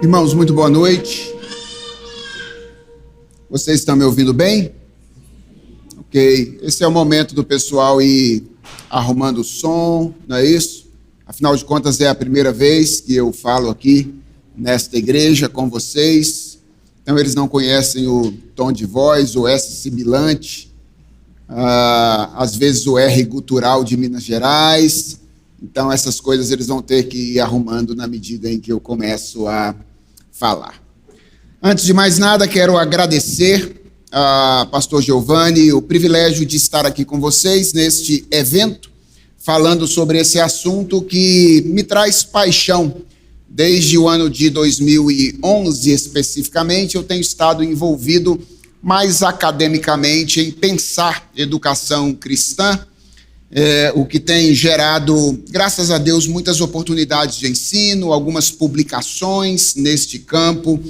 Irmãos, muito boa noite. Vocês estão me ouvindo bem? Ok. Esse é o momento do pessoal ir arrumando o som, não é isso? Afinal de contas, é a primeira vez que eu falo aqui nesta igreja com vocês. Então, eles não conhecem o tom de voz, o S sibilante, às vezes o R gutural de Minas Gerais. Então, essas coisas eles vão ter que ir arrumando na medida em que eu começo a falar. Antes de mais nada, quero agradecer a pastor Giovanni o privilégio de estar aqui com vocês neste evento, falando sobre esse assunto que me traz paixão. Desde o ano de 2011, especificamente, eu tenho estado envolvido mais academicamente em pensar educação cristã, o que tem gerado, graças a Deus, muitas oportunidades de ensino, algumas publicações neste campo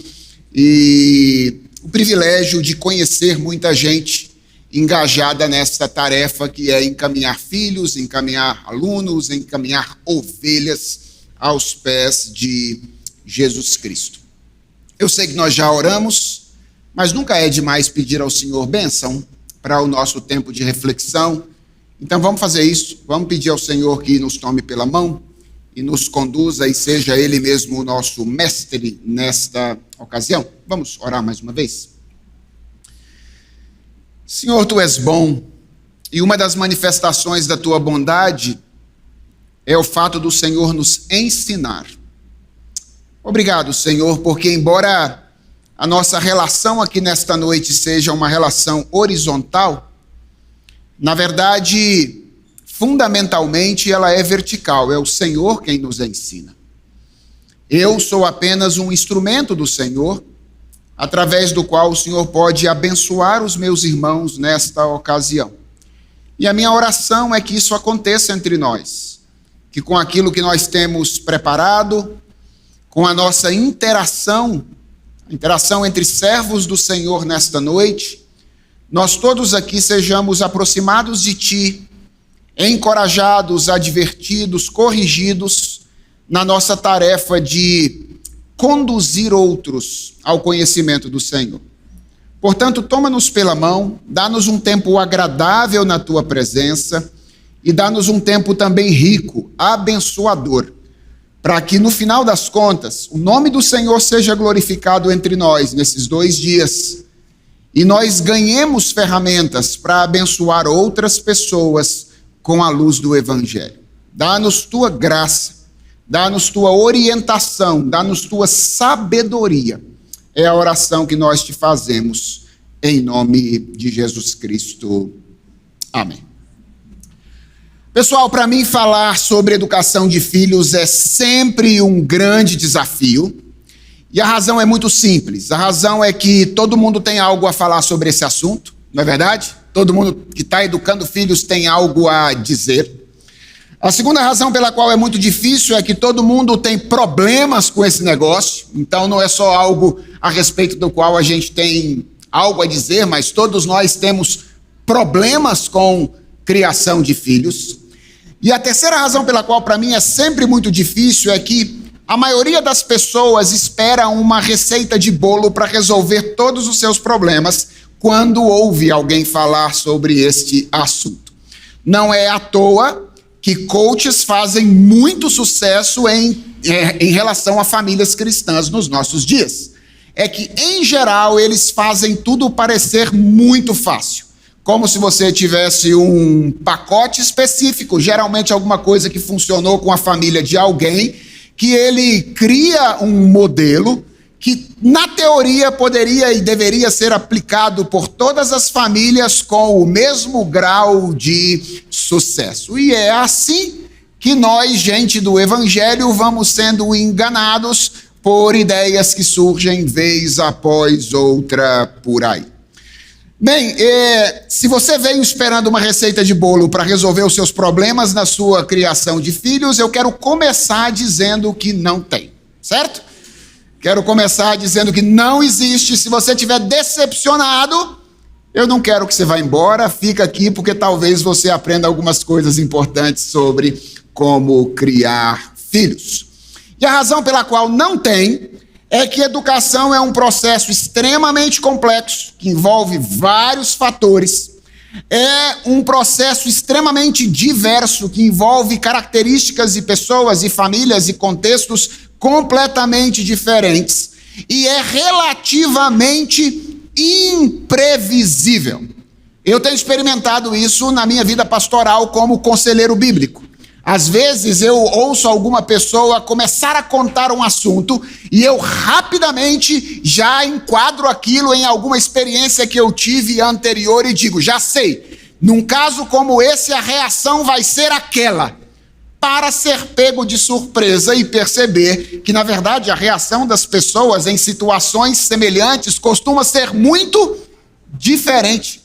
e o privilégio de conhecer muita gente engajada nesta tarefa que é encaminhar filhos, encaminhar alunos, encaminhar ovelhas aos pés de Jesus Cristo. Eu sei que nós já oramos, mas nunca é demais pedir ao Senhor bênção para o nosso tempo de reflexão. Então vamos fazer isso, vamos pedir ao Senhor que nos tome pela mão e nos conduza e seja Ele mesmo o nosso mestre nesta ocasião. Vamos orar mais uma vez? Senhor, Tu és bom e uma das manifestações da Tua bondade é o fato do Senhor nos ensinar. Obrigado, Senhor, porque embora a nossa relação aqui nesta noite seja uma relação horizontal, na verdade, fundamentalmente, ela é vertical. É o Senhor quem nos ensina. Eu sou apenas um instrumento do Senhor, através do qual o Senhor pode abençoar os meus irmãos nesta ocasião. E a minha oração é que isso aconteça entre nós, que com aquilo que nós temos preparado, com a nossa interação entre servos do Senhor nesta noite, nós todos aqui sejamos aproximados de Ti, encorajados, advertidos, corrigidos na nossa tarefa de conduzir outros ao conhecimento do Senhor. Portanto, toma-nos pela mão, dá-nos um tempo agradável na Tua presença e dá-nos um tempo também rico, abençoador, para que no final das contas o nome do Senhor seja glorificado entre nós nesses 2 dias e nós ganhemos ferramentas para abençoar outras pessoas com a luz do Evangelho. Dá-nos Tua graça, dá-nos Tua orientação, dá-nos Tua sabedoria. É a oração que nós Te fazemos em nome de Jesus Cristo. Amém. Pessoal, para mim falar sobre educação de filhos é sempre um grande desafio. E a razão é muito simples. A razão é que todo mundo tem algo a falar sobre esse assunto, não é verdade? Todo mundo que está educando filhos tem algo a dizer. A segunda razão pela qual é muito difícil é que todo mundo tem problemas com esse negócio. Então não é só algo a respeito do qual a gente tem algo a dizer, mas todos nós temos problemas com criação de filhos. E a terceira razão pela qual para mim é sempre muito difícil é que a maioria das pessoas espera uma receita de bolo para resolver todos os seus problemas quando ouve alguém falar sobre este assunto. Não é à toa que coaches fazem muito sucesso em relação a famílias cristãs nos nossos dias. É que, em geral, eles fazem tudo parecer muito fácil. Como se você tivesse um pacote específico, geralmente alguma coisa que funcionou com a família de alguém, que ele cria um modelo que, na teoria, poderia e deveria ser aplicado por todas as famílias com o mesmo grau de sucesso. E é assim que nós, gente do Evangelho, vamos sendo enganados por ideias que surgem vez após outra por aí. Bem, se você veio esperando uma receita de bolo para resolver os seus problemas na sua criação de filhos, eu quero começar dizendo que não tem, certo? Quero começar dizendo que não existe. Se você estiver decepcionado, eu não quero que você vá embora, fica aqui porque talvez você aprenda algumas coisas importantes sobre como criar filhos. E a razão pela qual não tem é que educação é um processo extremamente complexo, que envolve vários fatores. É um processo extremamente diverso, que envolve características de pessoas e famílias e contextos completamente diferentes. E é relativamente imprevisível. Eu tenho experimentado isso na minha vida pastoral como conselheiro bíblico. Às vezes eu ouço alguma pessoa começar a contar um assunto e eu rapidamente já enquadro aquilo em alguma experiência que eu tive anterior e digo, já sei, num caso como esse a reação vai ser aquela, para ser pego de surpresa e perceber que na verdade a reação das pessoas em situações semelhantes costuma ser muito diferente.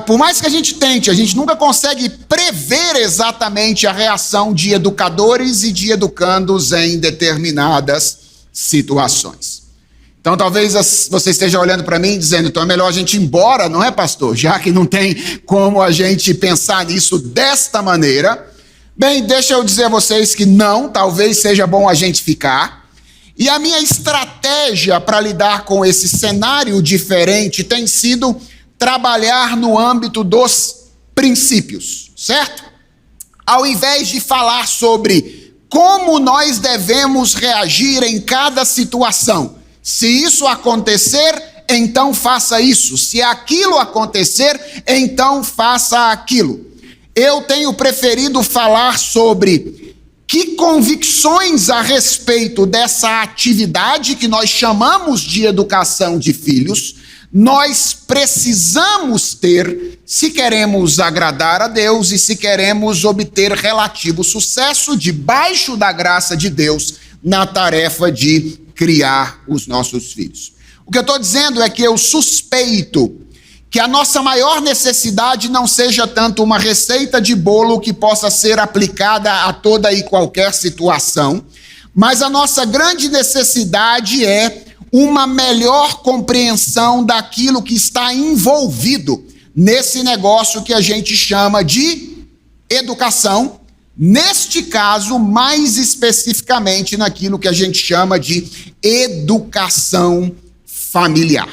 Por mais que a gente tente, a gente nunca consegue prever exatamente a reação de educadores e de educandos em determinadas situações. Então talvez você esteja olhando para mim dizendo, então é melhor a gente ir embora, não é, pastor? Já que não tem como a gente pensar nisso desta maneira. Bem, deixa eu dizer a vocês que não, talvez seja bom a gente ficar. E a minha estratégia para lidar com esse cenário diferente tem sido trabalhar no âmbito dos princípios, certo? Ao invés de falar sobre como nós devemos reagir em cada situação. Se isso acontecer, então faça isso. Se aquilo acontecer, então faça aquilo. Eu tenho preferido falar sobre que convicções a respeito dessa atividade que nós chamamos de educação de filhos nós precisamos ter se queremos agradar a Deus e se queremos obter relativo sucesso debaixo da graça de Deus na tarefa de criar os nossos filhos. O que eu estou dizendo é que eu suspeito que a nossa maior necessidade não seja tanto uma receita de bolo que possa ser aplicada a toda e qualquer situação, mas a nossa grande necessidade é uma melhor compreensão daquilo que está envolvido nesse negócio que a gente chama de educação, neste caso, mais especificamente naquilo que a gente chama de educação familiar.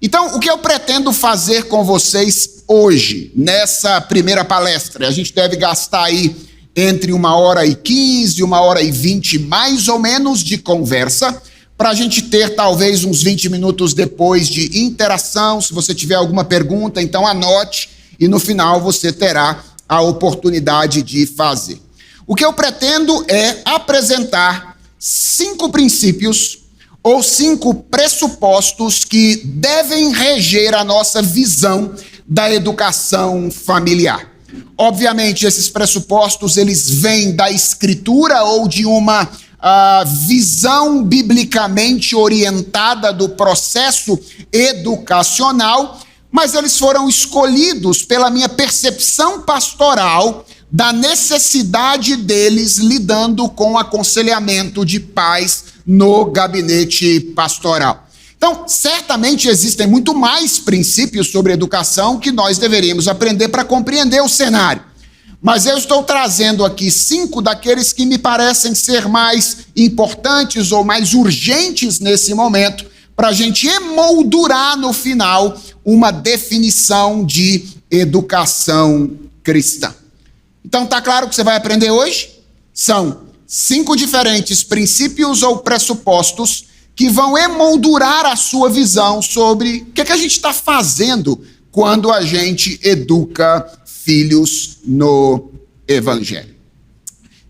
Então, o que eu pretendo fazer com vocês hoje, nessa primeira palestra, a gente deve gastar aí entre 1h15 e 1h20 mais ou menos de conversa, para a gente ter talvez uns 20 minutos depois de interação. Se você tiver alguma pergunta, então anote e no final você terá a oportunidade de fazer. O que eu pretendo é apresentar 5 princípios ou 5 pressupostos que devem reger a nossa visão da educação familiar. Obviamente, esses pressupostos, eles vêm da Escritura ou de uma visão biblicamente orientada do processo educacional, mas eles foram escolhidos pela minha percepção pastoral da necessidade deles lidando com aconselhamento de pais no gabinete pastoral. Então, certamente existem muito mais princípios sobre educação que nós deveríamos aprender para compreender o cenário. Mas eu estou trazendo aqui 5 daqueles que me parecem ser mais importantes ou mais urgentes nesse momento, para a gente emoldurar no final uma definição de educação cristã. Então, tá claro o que você vai aprender hoje? São 5 diferentes princípios ou pressupostos que vão emoldurar a sua visão sobre o que a gente está fazendo quando a gente educa filhos no Evangelho.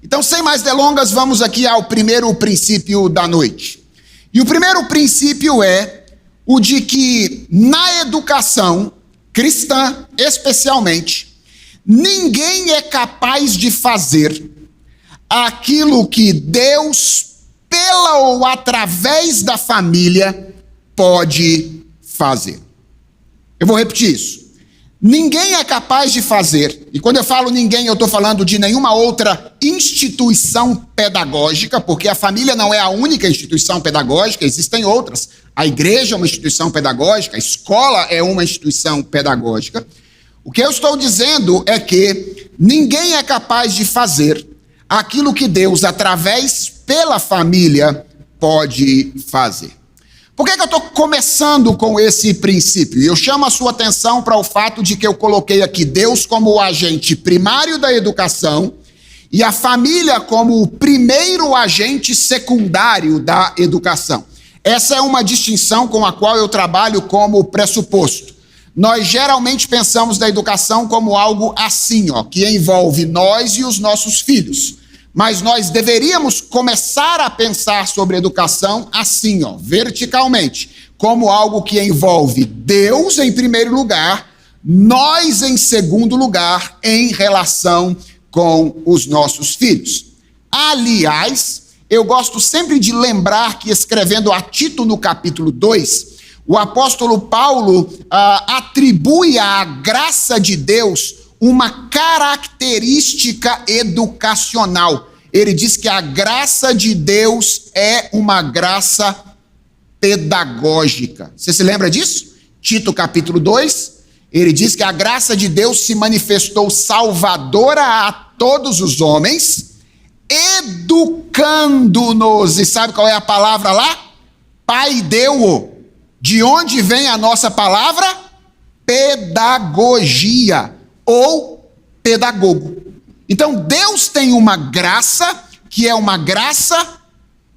Então, sem mais delongas, vamos aqui ao primeiro princípio da noite. E o primeiro princípio é o de que na educação cristã, especialmente, ninguém é capaz de fazer aquilo que Deus, pela ou através da família, pode fazer. Eu vou repetir isso. Ninguém é capaz de fazer, e quando eu falo ninguém, eu estou falando de nenhuma outra instituição pedagógica, porque a família não é a única instituição pedagógica, existem outras. A igreja é uma instituição pedagógica, a escola é uma instituição pedagógica. O que eu estou dizendo é que ninguém é capaz de fazer aquilo que Deus, através pela família, pode fazer. Por que eu estou começando com esse princípio? Eu chamo a sua atenção para o fato de que eu coloquei aqui Deus como o agente primário da educação e a família como o primeiro agente secundário da educação. Essa é uma distinção com a qual eu trabalho como pressuposto. Nós geralmente pensamos na educação como algo assim, que envolve nós e os nossos filhos. Mas nós deveríamos começar a pensar sobre educação assim, verticalmente, como algo que envolve Deus em primeiro lugar, nós em segundo lugar, em relação com os nossos filhos. Aliás, eu gosto sempre de lembrar que, escrevendo a Tito no capítulo 2, o apóstolo Paulo atribui à graça de Deus uma característica educacional. Ele diz que a graça de Deus é uma graça pedagógica. Você se lembra disso? Tito capítulo 2, ele diz que a graça de Deus se manifestou salvadora a todos os homens, educando-nos. E sabe qual é a palavra lá? Paideu. De onde vem a nossa palavra? Pedagogia ou pedagogo. Então, Deus tem uma graça que é uma graça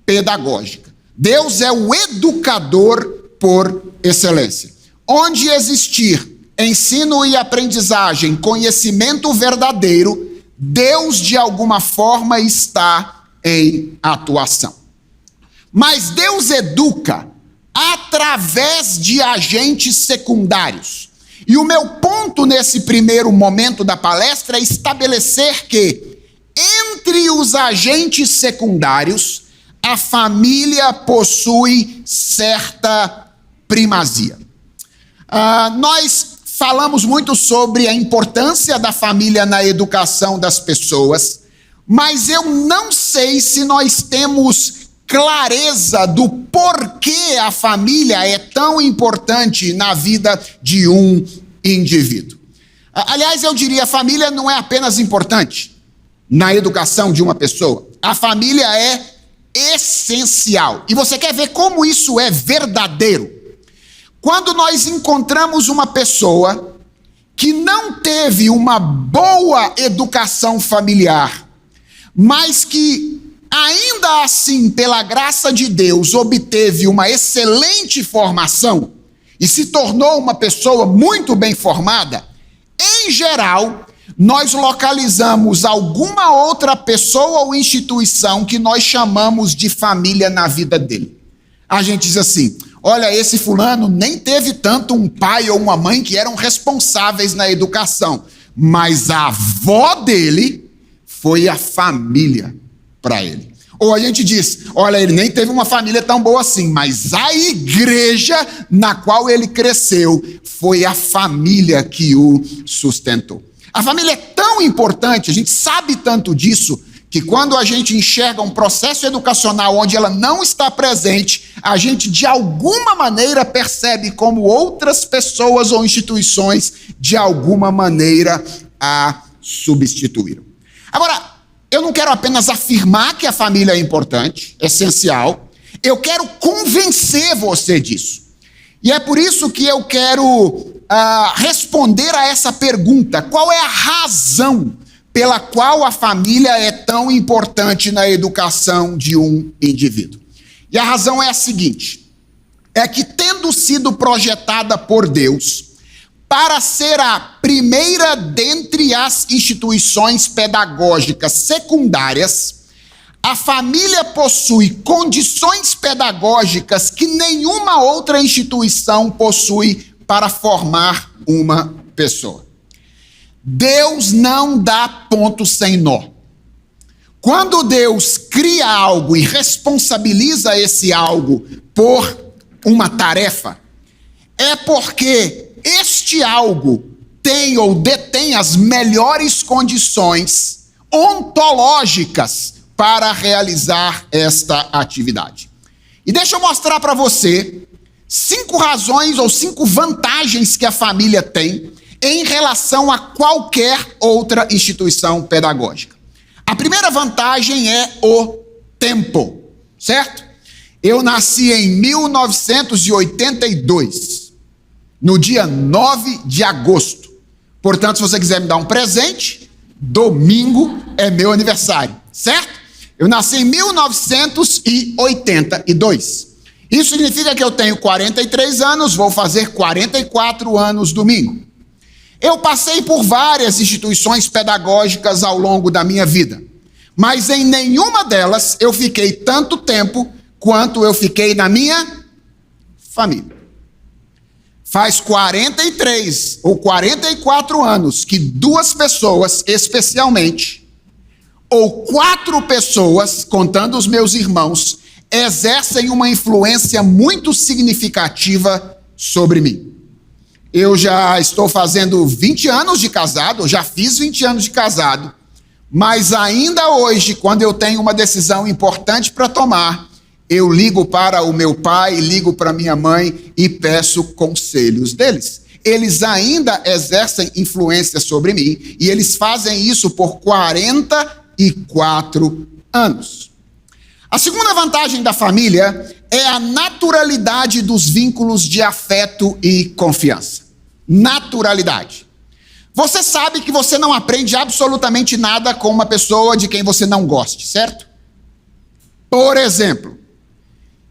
pedagógica. Deus é o educador por excelência. Onde existir ensino e aprendizagem, conhecimento verdadeiro, Deus de alguma forma está em atuação. Mas Deus educa através de agentes secundários. E o meu ponto nesse primeiro momento da palestra é estabelecer que, entre os agentes secundários, a família possui certa primazia. Nós falamos muito sobre a importância da família na educação das pessoas, mas eu não sei se nós temos clareza do porquê a família é tão importante na vida de um indivíduo. Aliás, eu diria, a família não é apenas importante na educação de uma pessoa. A família é essencial. E você quer ver como isso é verdadeiro? Quando nós encontramos uma pessoa que não teve uma boa educação familiar, mas que ainda assim, pela graça de Deus, obteve uma excelente formação e se tornou uma pessoa muito bem formada, em geral, nós localizamos alguma outra pessoa ou instituição que nós chamamos de família na vida dele. A gente diz assim: olha, esse fulano nem teve tanto um pai ou uma mãe que eram responsáveis na educação, mas a avó dele foi a família para ele. Ou a gente diz: olha, ele nem teve uma família tão boa assim, mas a igreja na qual ele cresceu foi a família que o sustentou. A família é tão importante, a gente sabe tanto disso, que quando a gente enxerga um processo educacional onde ela não está presente, a gente de alguma maneira percebe como outras pessoas ou instituições de alguma maneira a substituíram. Agora, eu não quero apenas afirmar que a família é importante, essencial, eu quero convencer você disso. E é por isso que eu quero responder a essa pergunta: qual é a razão pela qual a família é tão importante na educação de um indivíduo? E a razão é a seguinte: é que, tendo sido projetada por Deus para ser a primeira dentre as instituições pedagógicas secundárias, a família possui condições pedagógicas que nenhuma outra instituição possui para formar uma pessoa. Deus não dá ponto sem nó. Quando Deus cria algo e responsabiliza esse algo por uma tarefa, é porque este algo tem ou detém as melhores condições ontológicas para realizar esta atividade. E deixa eu mostrar para você 5 razões ou 5 vantagens que a família tem em relação a qualquer outra instituição pedagógica. A primeira vantagem é o tempo, certo? Eu nasci em 1982, no dia 9 de agosto. Portanto, se você quiser me dar um presente, domingo é meu aniversário, certo? Eu nasci em 1982. Isso significa que eu tenho 43 anos, vou fazer 44 anos domingo. Eu passei por várias instituições pedagógicas ao longo da minha vida, mas em nenhuma delas eu fiquei tanto tempo quanto eu fiquei na minha família. Faz 43 ou 44 anos que duas pessoas, especialmente, ou 4 pessoas, contando os meus irmãos, exercem uma influência muito significativa sobre mim. Eu já estou fazendo 20 anos de casado, já fiz 20 anos de casado, mas ainda hoje, quando eu tenho uma decisão importante para tomar, eu ligo para o meu pai, ligo para minha mãe e peço conselhos deles. Eles ainda exercem influência sobre mim e eles fazem isso por 44 anos. A segunda vantagem da família é a naturalidade dos vínculos de afeto e confiança. Naturalidade. Você sabe que você não aprende absolutamente nada com uma pessoa de quem você não goste, certo? Por exemplo,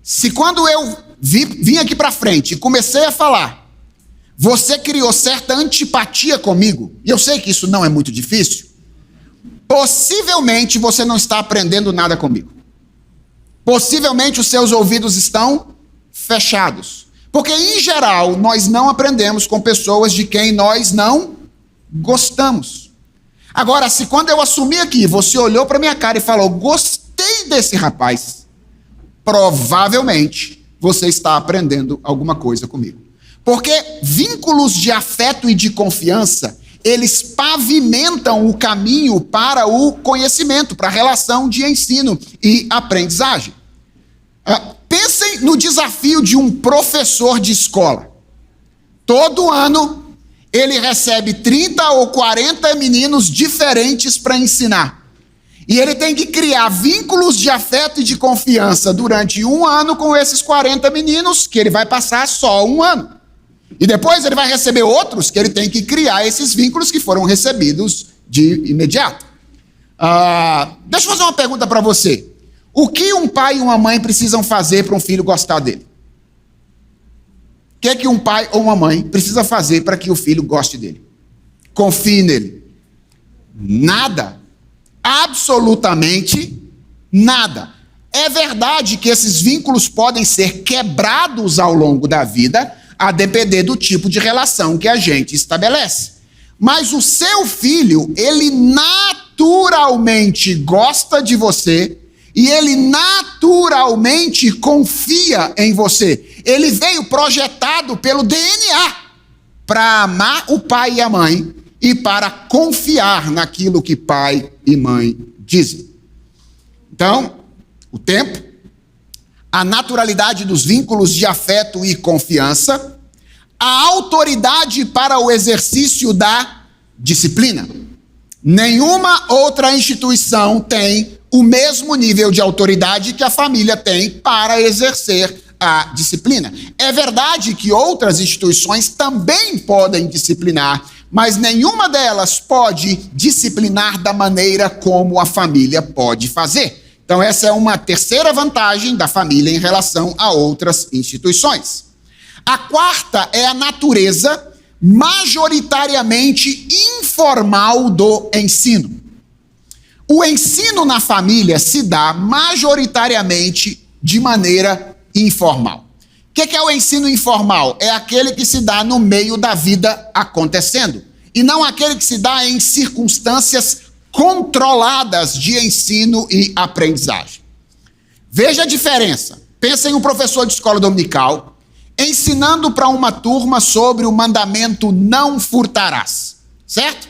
se quando eu vim aqui para frente e comecei a falar, você criou certa antipatia comigo, e eu sei que isso não é muito difícil, possivelmente você não está aprendendo nada comigo. Possivelmente os seus ouvidos estão fechados. Porque, em geral, nós não aprendemos com pessoas de quem nós não gostamos. Agora, se quando eu assumi aqui, você olhou para minha cara e falou, gostei desse rapaz, provavelmente você está aprendendo alguma coisa comigo. Porque vínculos de afeto e de confiança, eles pavimentam o caminho para o conhecimento, para a relação de ensino e aprendizagem. Pensem no desafio de um professor de escola. Todo ano, ele recebe 30 ou 40 meninos diferentes para ensinar. E ele tem que criar vínculos de afeto e de confiança durante um ano com esses 40 meninos, que ele vai passar só um ano. E depois ele vai receber outros que ele tem que criar esses vínculos que foram recebidos de imediato. Deixa eu fazer uma pergunta para você. O que um pai e uma mãe precisam fazer para um filho gostar dele? O que é que um pai ou uma mãe precisa fazer para que o filho goste dele? Confie nele. Nada. Absolutamente nada. É verdade que esses vínculos podem ser quebrados ao longo da vida, a depender do tipo de relação que a gente estabelece. Mas o seu filho, ele naturalmente gosta de você e ele naturalmente confia em você. Ele veio projetado pelo DNA para amar o pai e a mãe e para confiar naquilo que pai e mãe dizem. Então, o tempo, a naturalidade dos vínculos de afeto e confiança, a autoridade para o exercício da disciplina. Nenhuma outra instituição tem o mesmo nível de autoridade que a família tem para exercer a disciplina. É verdade que outras instituições também podem disciplinar, mas nenhuma delas pode disciplinar da maneira como a família pode fazer. Então, essa é uma terceira vantagem da família em relação a outras instituições. A quarta é a natureza majoritariamente informal do ensino. O ensino na família se dá majoritariamente de maneira informal. O que é o ensino informal? É aquele que se dá no meio da vida acontecendo, e não aquele que se dá em circunstâncias controladas de ensino e aprendizagem. Veja a diferença. Pensa em um professor de escola dominical ensinando para uma turma sobre o mandamento não furtarás, certo?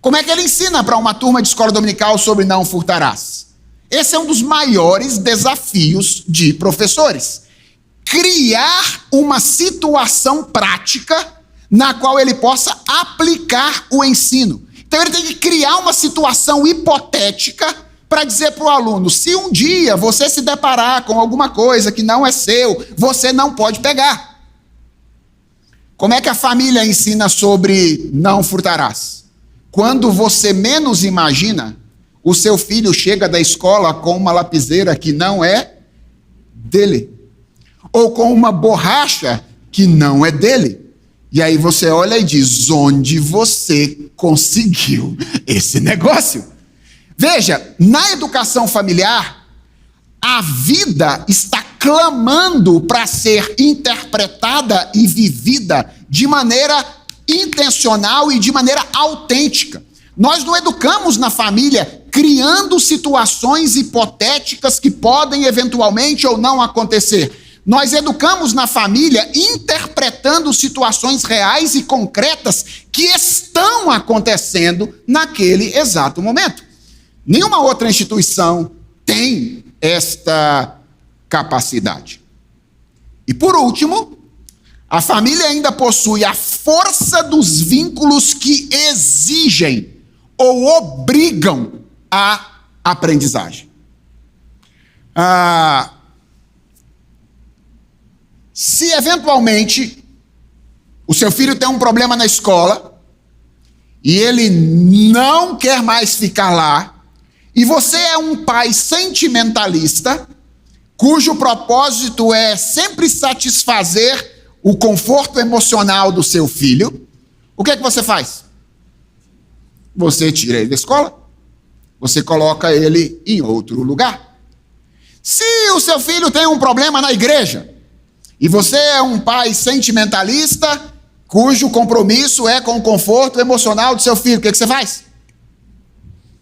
Como é que ele ensina para uma turma de escola dominical sobre não furtarás? Esse é um dos maiores desafios de professores. Criar uma situação prática na qual ele possa aplicar o ensino. Então ele tem que criar uma situação hipotética para dizer para o aluno: se um dia você se deparar com alguma coisa que não é seu, você não pode pegar. Como é que a família ensina sobre não furtarás? Quando você menos imagina, o seu filho chega da escola com uma lapiseira que não é dele, ou com uma borracha que não é dele. E aí você olha e diz: onde você conseguiu esse negócio? Veja, na educação familiar, a vida está clamando para ser interpretada e vivida de maneira intencional e de maneira autêntica. Nós não educamos na família criando situações hipotéticas que podem eventualmente ou não acontecer. Nós educamos na família interpretando situações reais e concretas que estão acontecendo naquele exato momento. Nenhuma outra instituição tem esta capacidade. E por último, a família ainda possui a força dos vínculos que exigem ou obrigam a aprendizagem. Se eventualmente o seu filho tem um problema na escola e ele não quer mais ficar lá, e você é um pai sentimentalista, cujo propósito é sempre satisfazer o conforto emocional do seu filho, o que é que você faz? Você tira ele da escola, você coloca ele em outro lugar. Se o seu filho tem um problema na igreja, e você é um pai sentimentalista, cujo compromisso é com o conforto emocional do seu filho, o que você faz?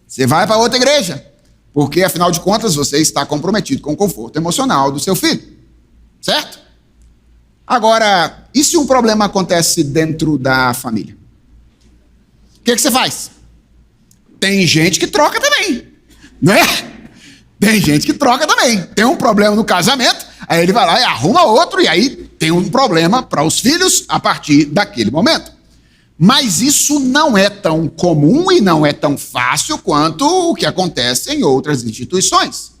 Você vai para outra igreja, porque afinal de contas você está comprometido com o conforto emocional do seu filho, certo? Agora, e se um problema acontece dentro da família? O que você faz? Tem gente que troca também, não é? Tem gente que troca também. Tem um problema no casamento, aí ele vai lá e arruma outro, e aí tem um problema para os filhos a partir daquele momento. Mas isso não é tão comum e não é tão fácil quanto o que acontece em outras instituições.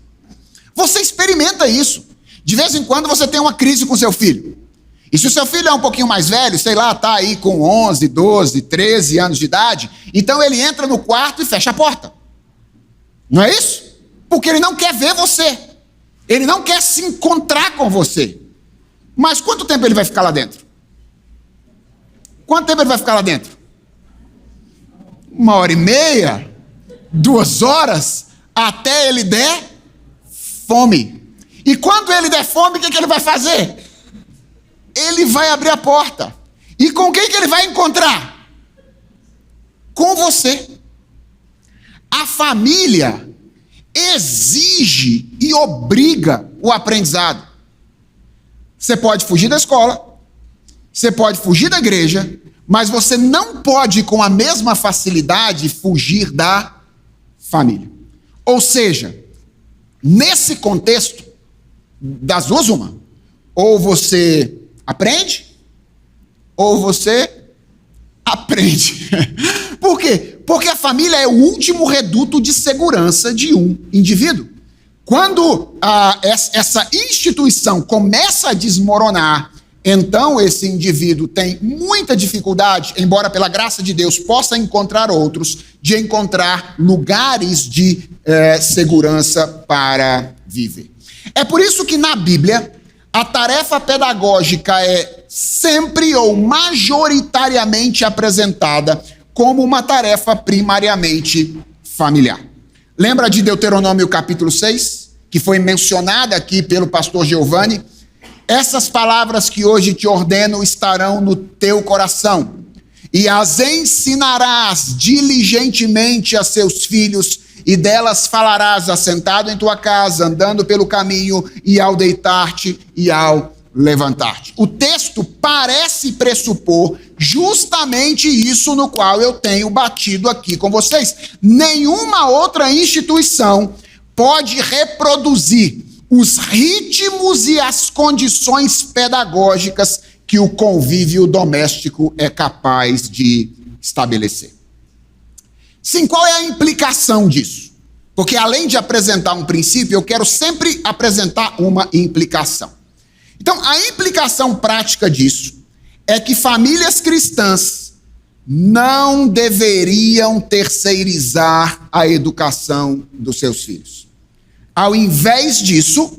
Você experimenta isso. De vez em quando você tem uma crise com seu filho. E se o seu filho é um pouquinho mais velho, sei lá, está aí com 11, 12, 13 anos de idade, então ele entra no quarto e fecha a porta. Não é isso? Porque ele não quer ver você. Ele não quer se encontrar com você. Mas quanto tempo ele vai ficar lá dentro? Quanto tempo ele vai ficar lá dentro? 1h30? 2 horas? Até ele der fome. E quando ele der fome, o que ele vai fazer? Ele vai abrir a porta. E com quem que ele vai encontrar? Com você. A família exige e obriga o aprendizado. Você pode fugir da escola, você pode fugir da igreja, mas você não pode, com a mesma facilidade, fugir da família. Ou seja, nesse contexto, das duas uma, ou você aprende, ou você aprende. Por quê? Porque a família é o último reduto de segurança de um indivíduo. Quando essa instituição começa a desmoronar, então esse indivíduo tem muita dificuldade, embora pela graça de Deus possa encontrar outros, de encontrar lugares de segurança para viver. É por isso que na Bíblia a tarefa pedagógica é sempre ou majoritariamente apresentada como uma tarefa primariamente familiar. Lembra de Deuteronômio capítulo 6, que foi mencionada aqui pelo pastor Giovanni? Essas palavras que hoje te ordeno estarão no teu coração, e as ensinarás diligentemente a seus filhos, e delas falarás assentado em tua casa, andando pelo caminho, e ao deitar-te e ao levantar-te. O texto parece pressupor justamente isso no qual eu tenho batido aqui com vocês. Nenhuma outra instituição pode reproduzir os ritmos e as condições pedagógicas que o convívio doméstico é capaz de estabelecer. Sim, qual é a implicação disso? Porque além de apresentar um princípio, eu quero sempre apresentar uma implicação. Então, a implicação prática disso é que famílias cristãs não deveriam terceirizar a educação dos seus filhos. Ao invés disso,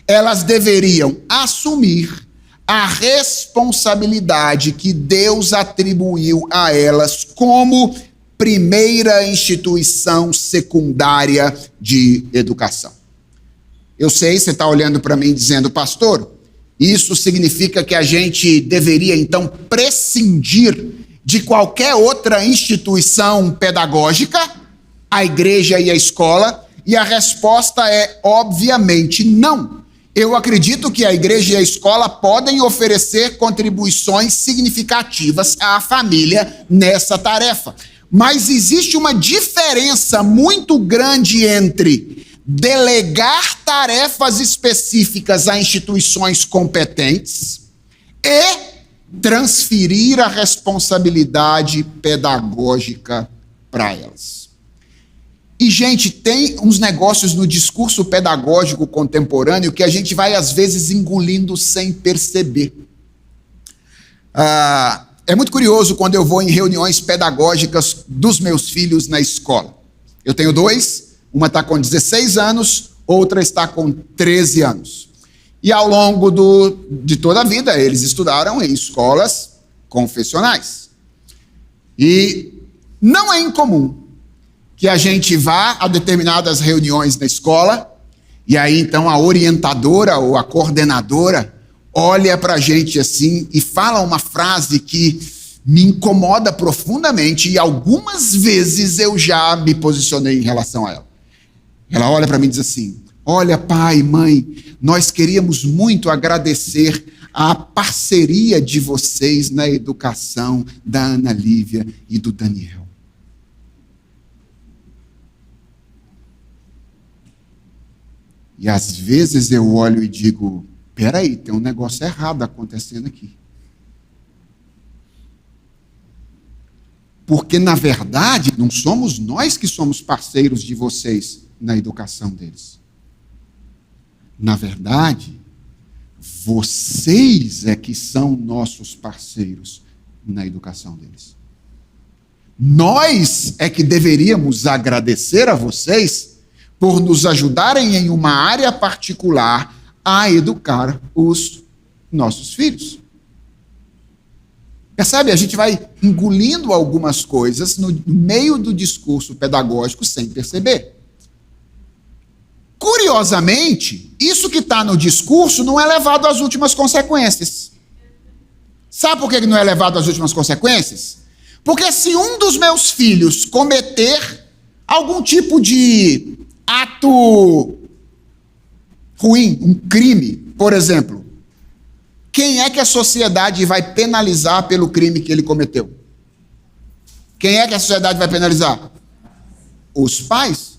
elas deveriam assumir a responsabilidade que Deus atribuiu a elas como primeira instituição secundária de educação. Eu sei, você está olhando para mim dizendo, pastor, isso significa que a gente deveria então prescindir de qualquer outra instituição pedagógica, a igreja e a escola? E a resposta é, obviamente, não. Eu acredito que a igreja e a escola podem oferecer contribuições significativas à família nessa tarefa. Mas existe uma diferença muito grande entre delegar tarefas específicas a instituições competentes e transferir a responsabilidade pedagógica para elas. E, gente, tem uns negócios no discurso pedagógico contemporâneo que a gente vai, às vezes, engolindo sem perceber. É muito curioso quando eu vou em reuniões pedagógicas dos meus filhos na escola. Eu tenho 2, uma está com 16 anos, outra está com 13 anos. E ao longo de toda a vida, eles estudaram em escolas confessionais. E não é incomum que a gente vá a determinadas reuniões na escola, e aí então a orientadora ou a coordenadora olha para a gente assim e fala uma frase que me incomoda profundamente, e algumas vezes eu já me posicionei em relação a ela. Ela olha para mim e diz assim, olha, pai, mãe, nós queríamos muito agradecer a parceria de vocês na educação da Ana Lívia e do Daniel. E às vezes eu olho e digo, peraí, tem um negócio errado acontecendo aqui. Porque, na verdade, não somos nós que somos parceiros de vocês na educação deles. Na verdade, vocês é que são nossos parceiros na educação deles. Nós é que deveríamos agradecer a vocês por nos ajudarem em uma área particular a educar os nossos filhos. Percebe? A gente vai engolindo algumas coisas no meio do discurso pedagógico sem perceber. Curiosamente, isso que está no discurso não é levado às últimas consequências. Sabe por que não é levado às últimas consequências? Porque se um dos meus filhos cometer algum tipo de ato ruim, um crime, por exemplo, quem é que a sociedade vai penalizar pelo crime que ele cometeu? Quem é que a sociedade vai penalizar? Os pais.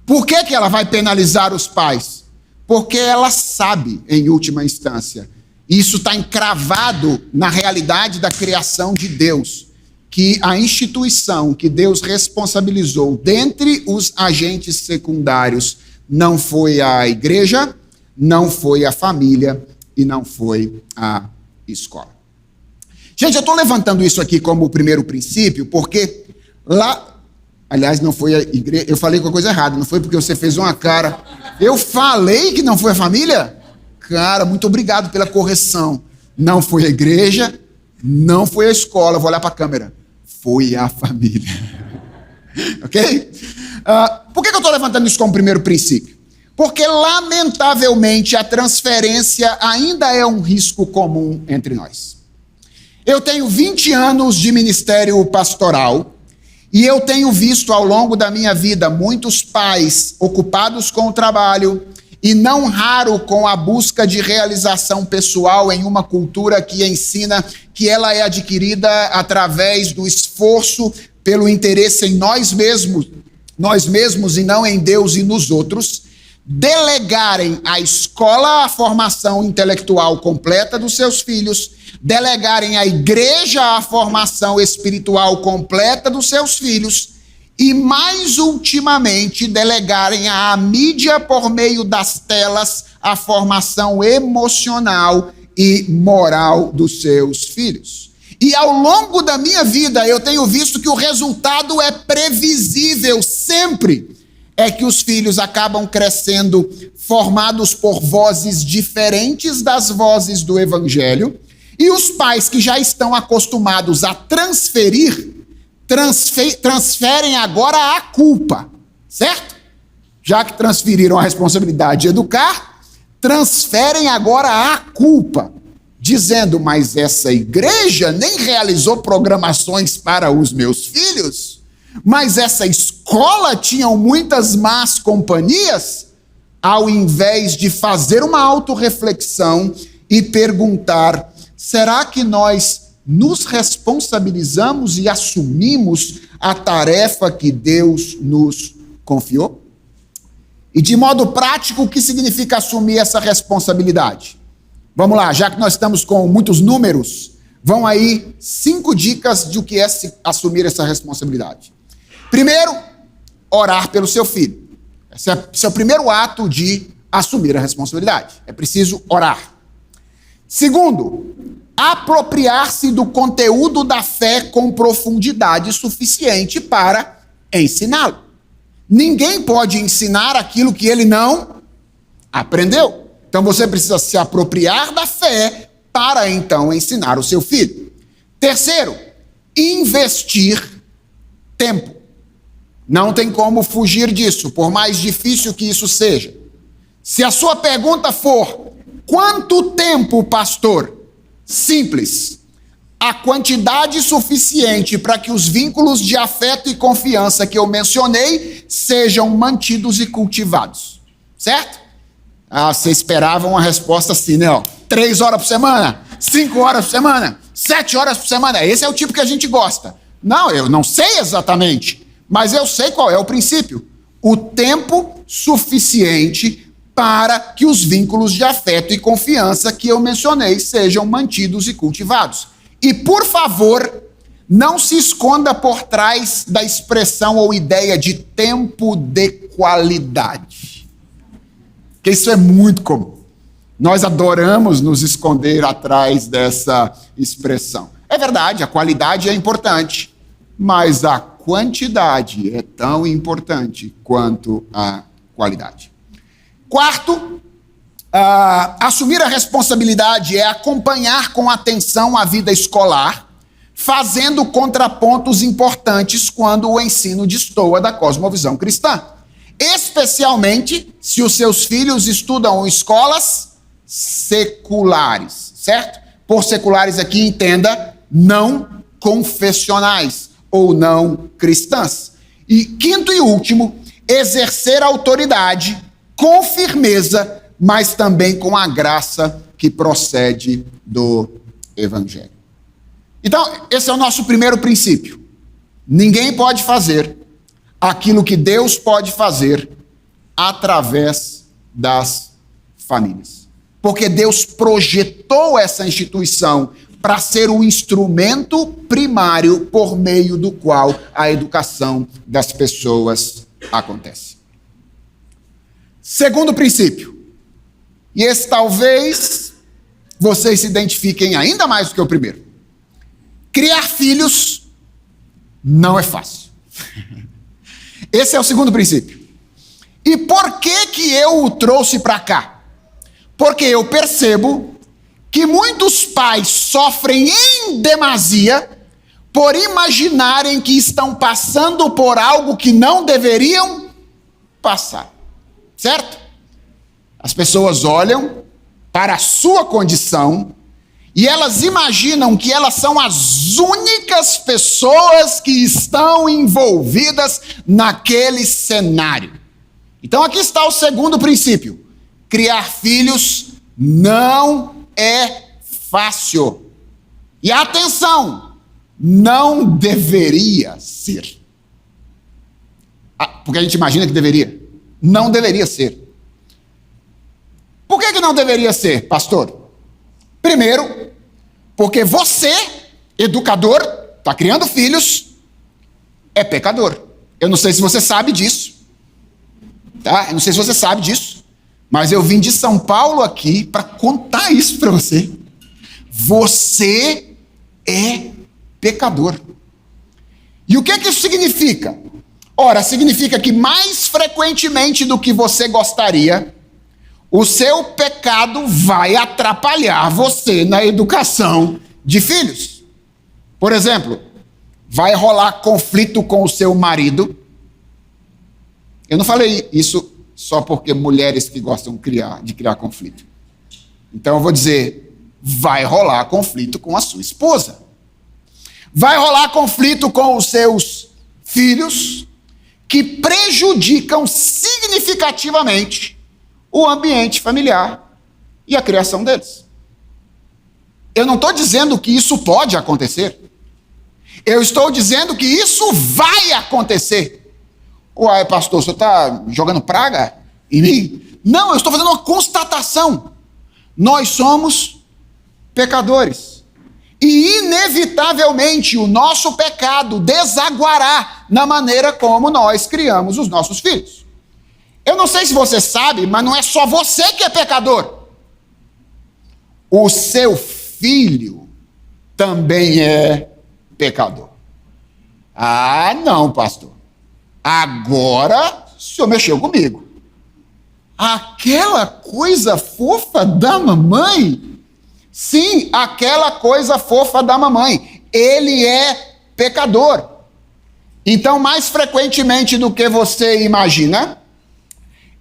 Por que ela vai penalizar os pais? Porque ela sabe, em última instância, isso está encravado na realidade da criação de Deus, que a instituição que Deus responsabilizou dentre os agentes secundários não foi a igreja, não foi a família e não foi a escola. Gente, eu estou levantando isso aqui como o primeiro princípio, porque lá... Aliás, não foi a igreja... Eu falei com a coisa errada, não foi porque você fez uma cara... Eu falei que não foi a família? Cara, muito obrigado pela correção. Não foi a igreja, não foi a escola. Vou olhar para a câmera. Foi a família. Ok? Por que eu estou levantando isso como primeiro princípio? Porque, lamentavelmente, a transferência ainda é um risco comum entre nós. Eu tenho 20 anos de ministério pastoral e eu tenho visto ao longo da minha vida muitos pais ocupados com o trabalho e não raro com a busca de realização pessoal em uma cultura que ensina que ela é adquirida através do esforço pelo interesse em nós mesmos e não em Deus e nos outros, delegarem à escola a formação intelectual completa dos seus filhos, delegarem à igreja a formação espiritual completa dos seus filhos e mais ultimamente delegarem à mídia por meio das telas a formação emocional e moral dos seus filhos. E ao longo da minha vida eu tenho visto que o resultado é previsível sempre. É que os filhos acabam crescendo formados por vozes diferentes das vozes do Evangelho, e os pais que já estão acostumados a transferem agora a culpa, certo? Já que transferiram a responsabilidade de educar, transferem agora a culpa, dizendo, mas essa igreja nem realizou programações para os meus filhos, mas essa escola tinha muitas más companhias, ao invés de fazer uma autorreflexão e perguntar, será que nós nos responsabilizamos e assumimos a tarefa que Deus nos confiou? E de modo prático, o que significa assumir essa responsabilidade? Vamos lá, já que nós estamos com muitos números, vão aí 5 dicas de o que é assumir essa responsabilidade. Primeiro, orar pelo seu filho. Esse é o primeiro ato de assumir a responsabilidade. É preciso orar. Segundo, apropriar-se do conteúdo da fé com profundidade suficiente para ensiná-lo. Ninguém pode ensinar aquilo que ele não aprendeu. Então você precisa se apropriar da fé para então ensinar o seu filho. Terceiro, investir tempo. Não tem como fugir disso, por mais difícil que isso seja. Se a sua pergunta for, quanto tempo, pastor? Simples. A quantidade suficiente para que os vínculos de afeto e confiança que eu mencionei sejam mantidos e cultivados. Certo? Você esperava uma resposta assim, né? 3 horas por semana, 5 horas por semana, 7 horas por semana. Esse é o tipo que a gente gosta. Não, eu não sei exatamente, mas eu sei qual é o princípio. O tempo suficiente para que os vínculos de afeto e confiança que eu mencionei sejam mantidos e cultivados. E, por favor, não se esconda por trás da expressão ou ideia de tempo de qualidade. Porque isso é muito comum. Nós adoramos nos esconder atrás dessa expressão. É verdade, a qualidade é importante, mas a quantidade é tão importante quanto a qualidade. Quarto, assumir a responsabilidade é acompanhar com atenção a vida escolar, fazendo contrapontos importantes quando o ensino destoa da cosmovisão cristã. Especialmente se os seus filhos estudam em escolas seculares, certo? Por seculares aqui, entenda, não confessionais ou não cristãs. E quinto e último, exercer autoridade com firmeza, mas também com a graça que procede do Evangelho. Então, esse é o nosso primeiro princípio. Ninguém pode fazer aquilo que Deus pode fazer através das famílias. Porque Deus projetou essa instituição para ser o instrumento primário por meio do qual a educação das pessoas acontece. Segundo princípio, e esse talvez vocês se identifiquem ainda mais do que o primeiro. Criar filhos não é fácil. Esse é o segundo princípio. E por que eu o trouxe para cá? Porque eu percebo que muitos pais sofrem em demasia por imaginarem que estão passando por algo que não deveriam passar. Certo? As pessoas olham para a sua condição e elas imaginam que elas são as únicas pessoas que estão envolvidas naquele cenário. Então aqui está o segundo princípio. Criar filhos não é fácil. E atenção, não deveria ser. Porque a gente imagina que deveria. Não deveria ser. Por que não deveria ser, pastor? Primeiro, porque você, educador, está criando filhos, é pecador. Eu não sei se você sabe disso, tá? Eu não sei se você sabe disso, mas eu vim de São Paulo aqui para contar isso para você. Você é pecador. E o que isso significa? Ora, significa que mais frequentemente do que você gostaria, o seu pecado vai atrapalhar você na educação de filhos. Por exemplo, vai rolar conflito com o seu marido. Eu não falei isso só porque mulheres que gostam de criar conflito. Então eu vou dizer, vai rolar conflito com a sua esposa. Vai rolar conflito com os seus filhos, que prejudicam significativamente o ambiente familiar e a criação deles. Eu não estou dizendo que isso pode acontecer. Eu estou dizendo que isso vai acontecer. Uai, pastor, você está jogando praga em mim? Não, eu estou fazendo uma constatação. Nós somos pecadores. E, inevitavelmente, o nosso pecado desaguará na maneira como nós criamos os nossos filhos. Eu não sei se você sabe, mas não é só você que é pecador. O seu filho também é pecador. Ah, não, pastor. Agora o senhor mexeu comigo. Aquela coisa fofa da mamãe? Sim, aquela coisa fofa da mamãe. Ele é pecador. Então, mais frequentemente do que você imagina,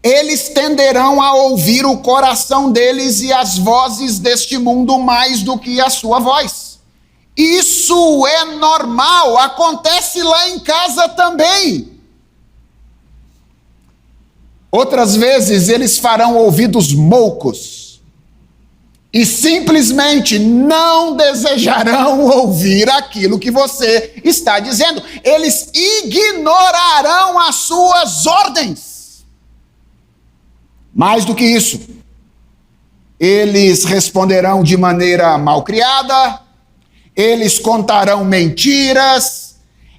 eles tenderão a ouvir o coração deles e as vozes deste mundo mais do que a sua voz. Isso é normal, acontece lá em casa também. Outras vezes eles farão ouvidos moucos e simplesmente não desejarão ouvir aquilo que você está dizendo. Eles ignorarão as suas ordens. Mais do que isso, eles responderão de maneira malcriada, eles contarão mentiras,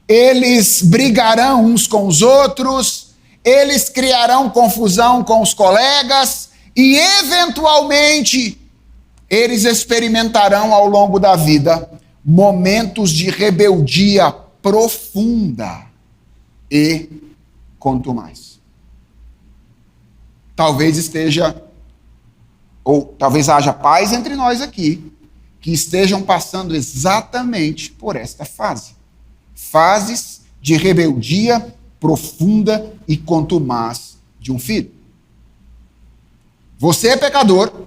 eles brigarão uns com os outros, eles criarão confusão com os colegas e, eventualmente, eles experimentarão ao longo da vida momentos de rebeldia profunda e contumaz. Talvez esteja, ou talvez haja pais entre nós aqui, que estejam passando exatamente por esta fase. Fases de rebeldia profunda e contumaz de um filho. Você é pecador,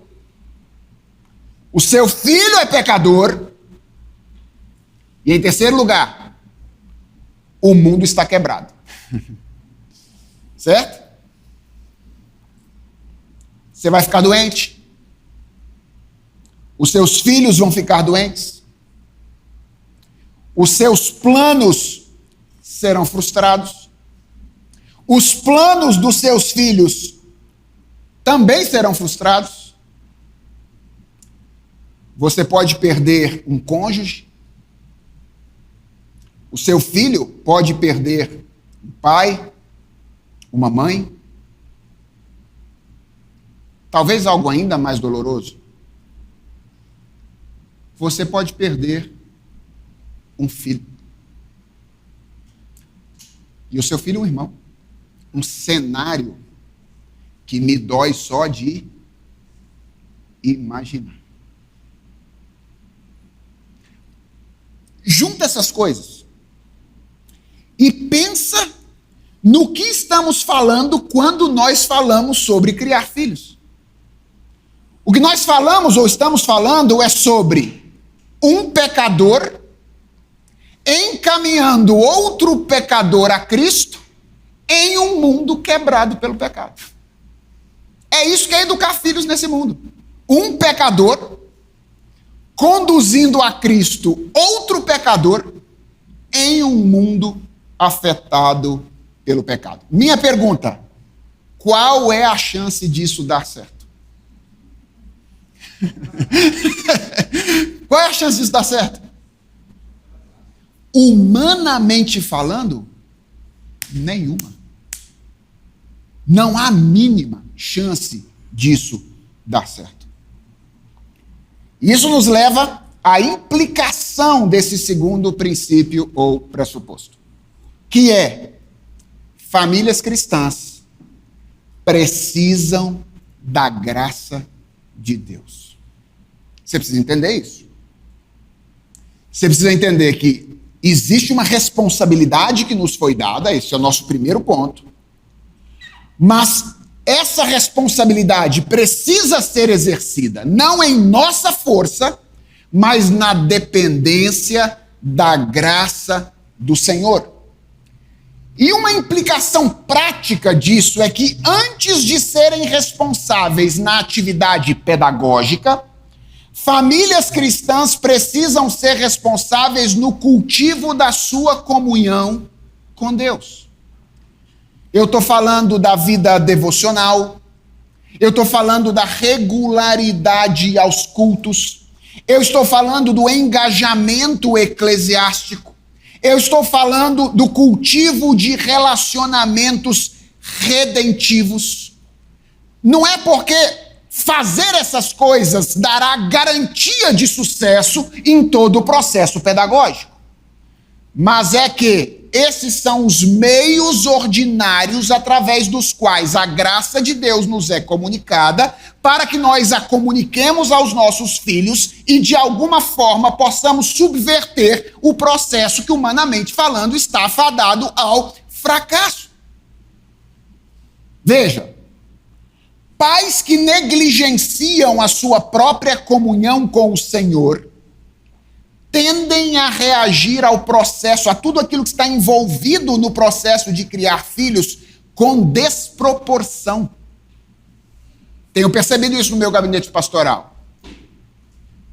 o seu filho é pecador, e em terceiro lugar, o mundo está quebrado. Certo? Você vai ficar doente, os seus filhos vão ficar doentes, os seus planos serão frustrados, os planos dos seus filhos também serão frustrados. Você pode perder um cônjuge, o seu filho pode perder um pai, uma mãe, talvez algo ainda mais doloroso. Você pode perder um filho. E o seu filho é um irmão. Um cenário que me dói só de imaginar. Junta essas coisas e pensa no que estamos falando quando nós falamos sobre criar filhos. O que nós falamos ou estamos falando é sobre um pecador encaminhando outro pecador a Cristo em um mundo quebrado pelo pecado. É isso que é educar filhos nesse mundo. Um pecador conduzindo a Cristo outro pecador em um mundo afetado pelo pecado. Minha pergunta: qual é a chance disso dar certo? Qual é a chance disso dar certo? Humanamente falando, Nenhuma. Não há a mínima chance disso dar certo. Isso nos leva à implicação desse segundo princípio ou pressuposto, que é: famílias cristãs precisam da graça de Deus. Você precisa entender isso. Você precisa entender que existe uma responsabilidade que nos foi dada, esse é o nosso primeiro ponto, mas essa responsabilidade precisa ser exercida não em nossa força, mas na dependência da graça do Senhor. E uma implicação prática disso é que, antes de serem responsáveis na atividade pedagógica, famílias cristãs precisam ser responsáveis no cultivo da sua comunhão com Deus. Eu estou falando da vida devocional, eu estou falando da regularidade aos cultos, eu estou falando do engajamento eclesiástico, eu estou falando do cultivo de relacionamentos redentivos. Não é porque fazer essas coisas dará garantia de sucesso em todo o processo pedagógico, mas é que esses são os meios ordinários através dos quais a graça de Deus nos é comunicada, para que nós a comuniquemos aos nossos filhos e, de alguma forma, possamos subverter o processo que, humanamente falando, está fadado ao fracasso. Veja, pais que negligenciam a sua própria comunhão com o Senhor tendem a reagir ao processo, a tudo aquilo que está envolvido no processo de criar filhos, com desproporção. Tenho percebido isso no meu gabinete pastoral.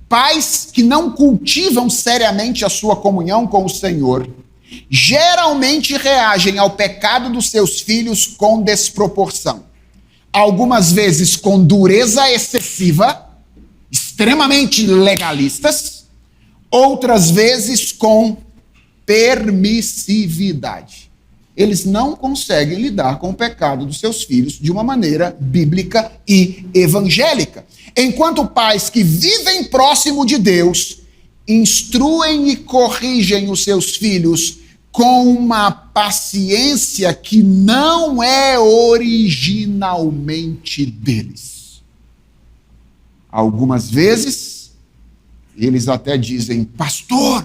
Pais que não cultivam seriamente a sua comunhão com o Senhor geralmente reagem ao pecado dos seus filhos com desproporção. Algumas vezes com dureza excessiva, extremamente legalistas, outras vezes com permissividade. Eles não conseguem lidar com o pecado dos seus filhos de uma maneira bíblica e evangélica. Enquanto pais que vivem próximo de Deus instruem e corrigem os seus filhos com uma paciência que não é originalmente deles. Algumas vezes, eles até dizem: pastor,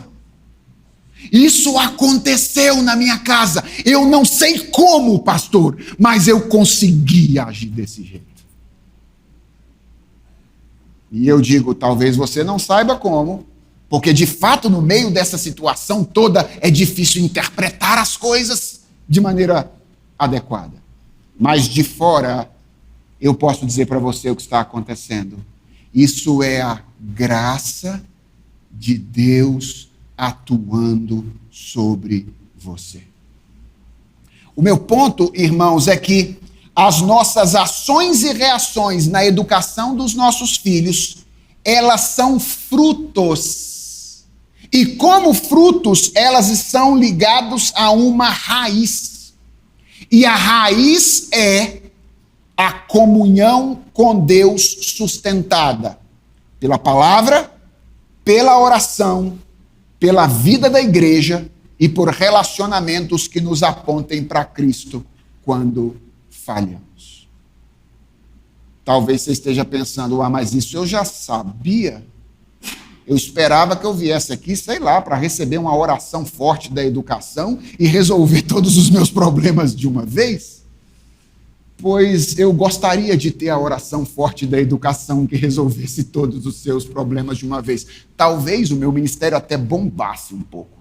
isso aconteceu na minha casa. Eu não sei como, pastor, mas eu consegui agir desse jeito. E eu digo, talvez você não saiba como, porque de fato no meio dessa situação toda é difícil interpretar as coisas de maneira adequada. Mas de fora eu posso dizer para você o que está acontecendo. Isso é a graça de Deus atuando sobre você. O meu ponto, irmãos, é que as nossas ações e reações na educação dos nossos filhos, elas são frutos. E como frutos, elas estão ligadas a uma raiz. E a raiz é a comunhão com Deus sustentada pela palavra, pela oração, pela vida da igreja e por relacionamentos que nos apontem para Cristo quando falhamos. Talvez você esteja pensando, mas isso eu já sabia. Eu esperava que eu viesse aqui, sei lá, para receber uma oração forte da educação e resolver todos os meus problemas de uma vez. Pois eu gostaria de ter a oração forte da educação que resolvesse todos os seus problemas de uma vez. Talvez o meu ministério até bombasse um pouco.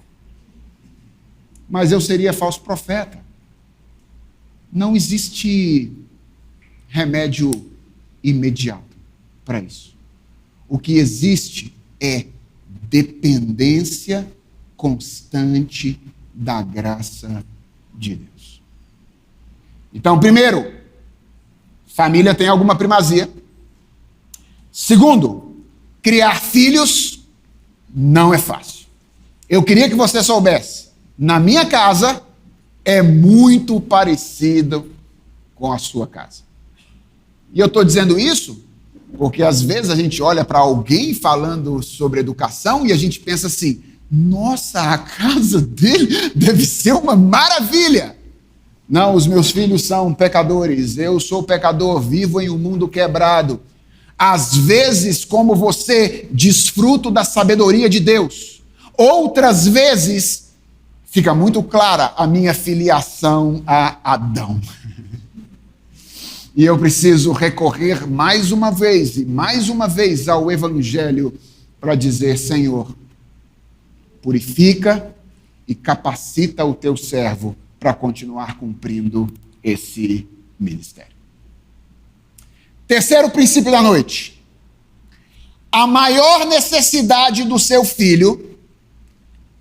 Mas eu seria falso profeta. Não existe remédio imediato para isso. O que existe é dependência constante da graça de Deus. Então, primeiro, família tem alguma primazia. Segundo, criar filhos não é fácil. Eu queria que você soubesse, na minha casa, é muito parecido com a sua casa. E eu estou dizendo isso porque às vezes a gente olha para alguém falando sobre educação e a gente pensa assim, nossa, a casa dele deve ser uma maravilha. Não, os meus filhos são pecadores, eu sou pecador, vivo em um mundo quebrado. Às vezes, como você, desfruto da sabedoria de Deus. Outras vezes, fica muito clara a minha filiação a Adão. E eu preciso recorrer mais uma vez e mais uma vez ao Evangelho para dizer, Senhor, purifica e capacita o teu servo para continuar cumprindo esse ministério. Terceiro princípio da noite. A maior necessidade do seu filho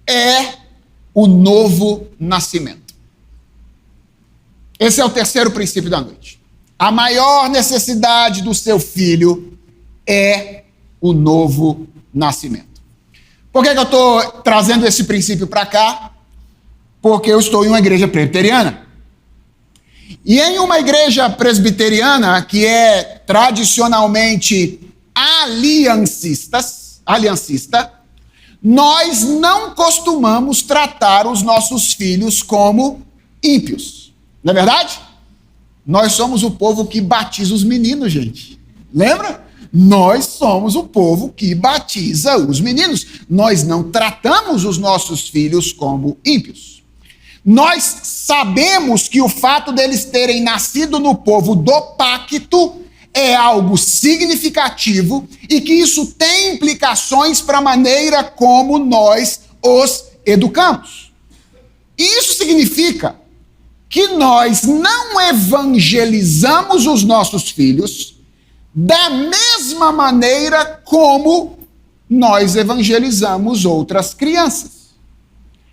é o novo nascimento. Esse é o terceiro princípio da noite. A maior necessidade do seu filho é o novo nascimento. Por que eu estou trazendo esse princípio para cá? Porque eu estou em uma igreja presbiteriana. E em uma igreja presbiteriana, que é tradicionalmente aliancista, nós não costumamos tratar os nossos filhos como ímpios. Não é verdade? Nós somos o povo que batiza os meninos, gente. Lembra? Nós somos o povo que batiza os meninos. Nós não tratamos os nossos filhos como ímpios. Nós sabemos que o fato deles terem nascido no povo do pacto é algo significativo e que isso tem implicações para a maneira como nós os educamos. E isso significa que nós não evangelizamos os nossos filhos da mesma maneira como nós evangelizamos outras crianças.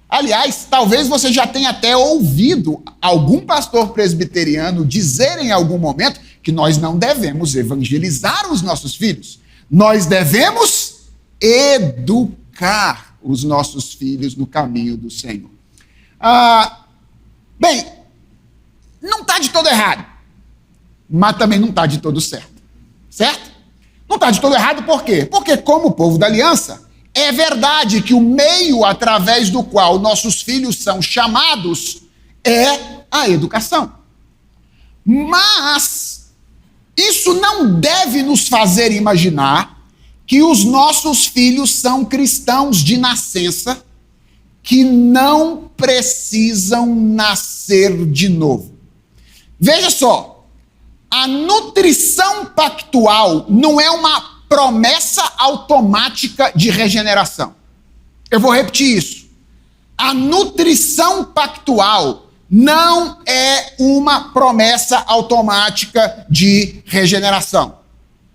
Aliás, talvez você já tenha até ouvido algum pastor presbiteriano dizer em algum momento que nós não devemos evangelizar os nossos filhos. Nós devemos educar os nossos filhos no caminho do Senhor. Bem, não está de todo errado, mas também não está de todo certo. Certo? Não está de todo errado por quê? Porque como povo da aliança, é verdade que o meio através do qual nossos filhos são chamados é a educação. Mas isso não deve nos fazer imaginar que os nossos filhos são cristãos de nascença que não precisam nascer de novo. Veja só, a nutrição pactual não é uma promessa automática de regeneração. Eu vou repetir isso. A nutrição pactual não é uma promessa automática de regeneração.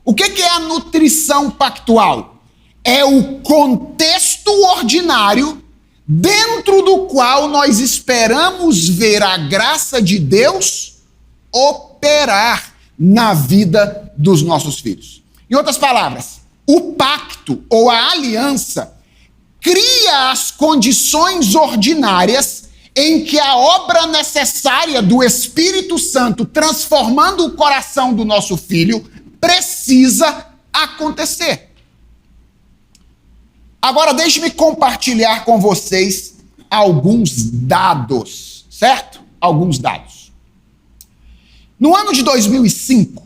O que é a nutrição pactual? É o contexto ordinário dentro do qual nós esperamos ver a graça de Deus operar na vida dos nossos filhos. Em outras palavras, o pacto ou a aliança cria as condições ordinárias em que a obra necessária do Espírito Santo transformando o coração do nosso filho precisa acontecer. Agora deixe-me compartilhar com vocês alguns dados, certo? Alguns dados. No ano de 2005,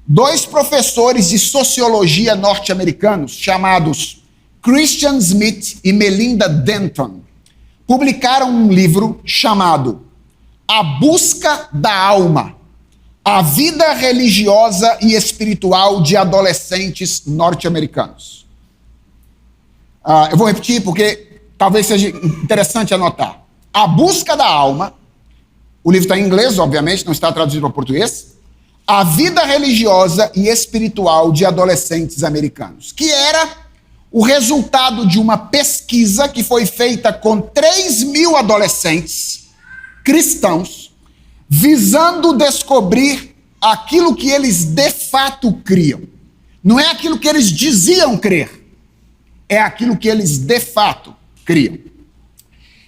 2 professores de sociologia norte-americanos chamados Christian Smith e Melinda Denton publicaram um livro chamado A Busca da Alma, a vida religiosa e espiritual de adolescentes norte-americanos. Eu vou repetir porque talvez seja interessante anotar. A Busca da Alma, o livro está em inglês, obviamente, não está traduzido para português, a vida religiosa e espiritual de adolescentes americanos, que era o resultado de uma pesquisa que foi feita com 3.000 adolescentes cristãos, visando descobrir aquilo que eles de fato criam. Não é aquilo que eles diziam crer, é aquilo que eles de fato criam.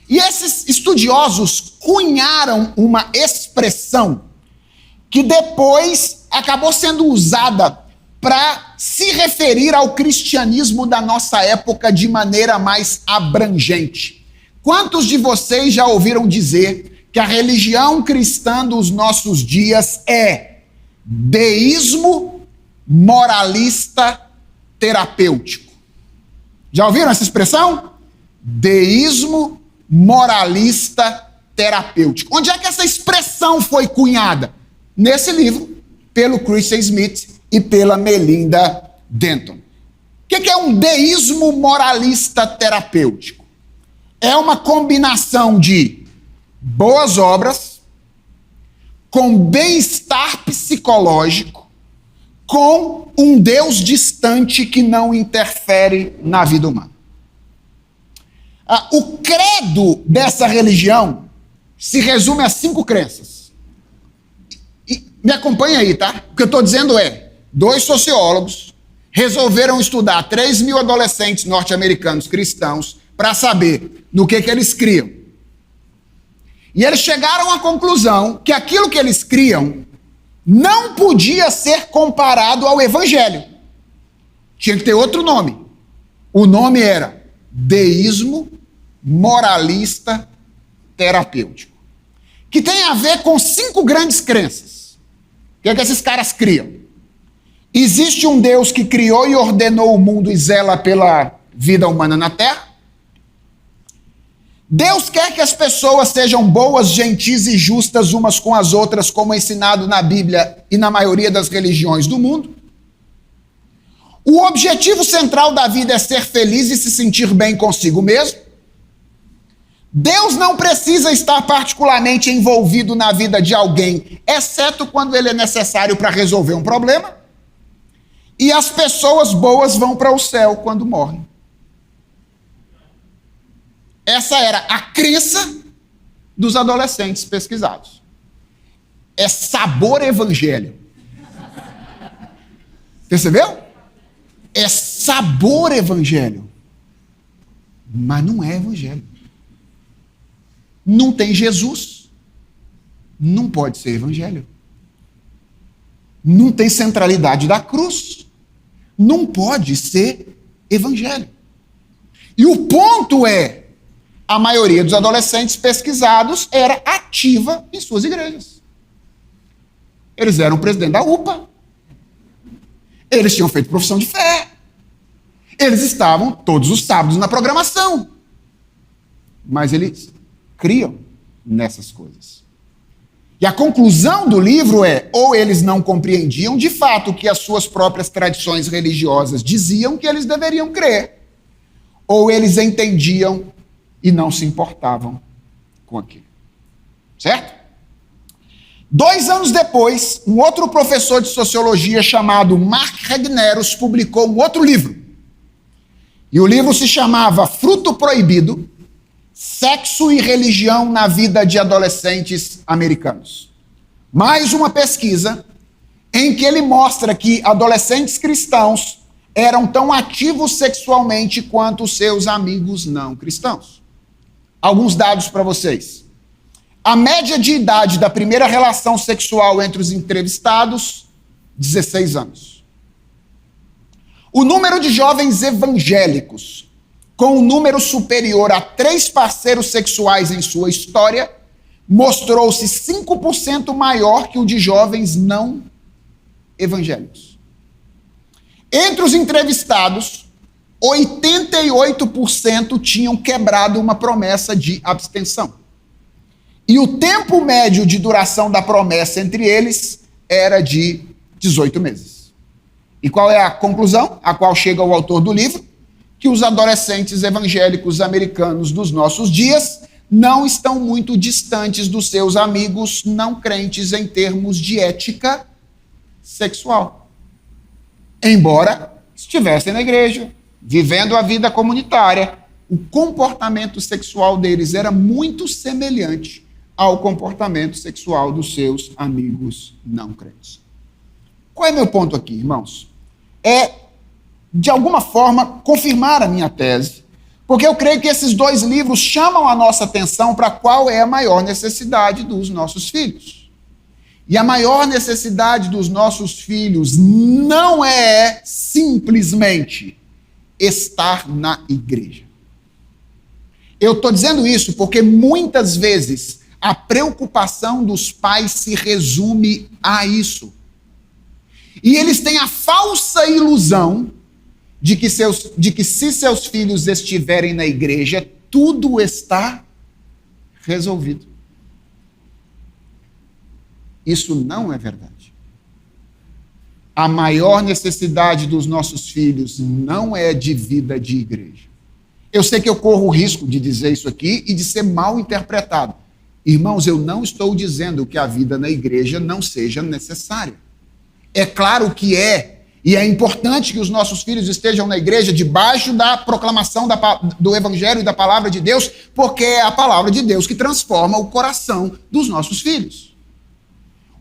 E esses estudiosos cunharam uma expressão que depois acabou sendo usada para se referir ao cristianismo da nossa época de maneira mais abrangente. Quantos de vocês já ouviram dizer que a religião cristã dos nossos dias é deísmo moralista terapêutico? Já ouviram essa expressão? Deísmo moralista terapêutico. Onde é que essa expressão foi cunhada? Nesse livro, pelo Christian Smith e pela Melinda Denton. O que é um deísmo moralista terapêutico? É uma combinação de boas obras com bem-estar psicológico, com um Deus distante que não interfere na vida humana. O credo dessa religião se resume a 5 crenças. E me acompanha aí, tá? O que eu estou dizendo é, 2 sociólogos resolveram estudar 3.000 adolescentes norte-americanos cristãos para saber no que eles criam. E eles chegaram à conclusão que aquilo que eles criam não podia ser comparado ao evangelho. Tinha que ter outro nome. O nome era deísmo moralista terapêutico, que tem a ver com 5 grandes crenças. O que é que esses caras criam? Existe um Deus que criou e ordenou o mundo e zela pela vida humana na Terra. Deus quer que as pessoas sejam boas, gentis e justas umas com as outras, como é ensinado na Bíblia e na maioria das religiões do mundo. O objetivo central da vida é ser feliz e se sentir bem consigo mesmo. Deus não precisa estar particularmente envolvido na vida de alguém, exceto quando ele é necessário para resolver um problema. E as pessoas boas vão para o céu quando morrem. Essa era a crença dos adolescentes pesquisados. É sabor evangelho. Percebeu? É sabor evangelho. Mas não é evangelho. Não tem Jesus. Não pode ser evangelho. Não tem centralidade da cruz. Não pode ser evangelho. E o ponto é, a maioria dos adolescentes pesquisados era ativa em suas igrejas. Eles eram presidente da UPA. Eles tinham feito profissão de fé. Eles estavam todos os sábados na programação. Mas eles criam nessas coisas. E a conclusão do livro é, ou eles não compreendiam de fato o que as suas próprias tradições religiosas diziam que eles deveriam crer, ou eles entendiam e não se importavam com aquilo. Certo? 2 anos depois, um outro professor de sociologia chamado Mark Regnerus publicou um outro livro. E o livro se chamava Fruto Proibido, Sexo e Religião na Vida de Adolescentes Americanos. Mais uma pesquisa em que ele mostra que adolescentes cristãos eram tão ativos sexualmente quanto seus amigos não cristãos. Alguns dados para vocês. A média de idade da primeira relação sexual entre os entrevistados, 16 anos. O número de jovens evangélicos com um número superior a 3 parceiros sexuais em sua história mostrou-se 5% maior que o de jovens não evangélicos. Entre os entrevistados, 88% tinham quebrado uma promessa de abstenção. E o tempo médio de duração da promessa entre eles era de 18 meses. E qual é a conclusão a qual chega o autor do livro? Que os adolescentes evangélicos americanos dos nossos dias não estão muito distantes dos seus amigos não crentes em termos de ética sexual. Embora estivessem na igreja, vivendo a vida comunitária, o comportamento sexual deles era muito semelhante ao comportamento sexual dos seus amigos não crentes. Qual é meu ponto aqui, irmãos? É, de alguma forma, confirmar a minha tese, Porque eu creio que esses dois livros chamam a nossa atenção para qual é a maior necessidade dos nossos filhos. E a maior necessidade dos nossos filhos não é simplesmente estar na igreja. Eu estou dizendo isso porque muitas vezes a preocupação dos pais se resume a isso. E eles têm a falsa ilusão de que se seus filhos estiverem na igreja, tudo está resolvido. Isso não é verdade. A maior necessidade dos nossos filhos não é de vida de igreja. Eu sei que eu corro o risco de dizer isso aqui e de ser mal interpretado. Irmãos, eu não estou dizendo que a vida na igreja não seja necessária. É claro que é. E é importante que os nossos filhos estejam na igreja debaixo da proclamação do Evangelho e da palavra de Deus, porque é a palavra de Deus que transforma o coração dos nossos filhos.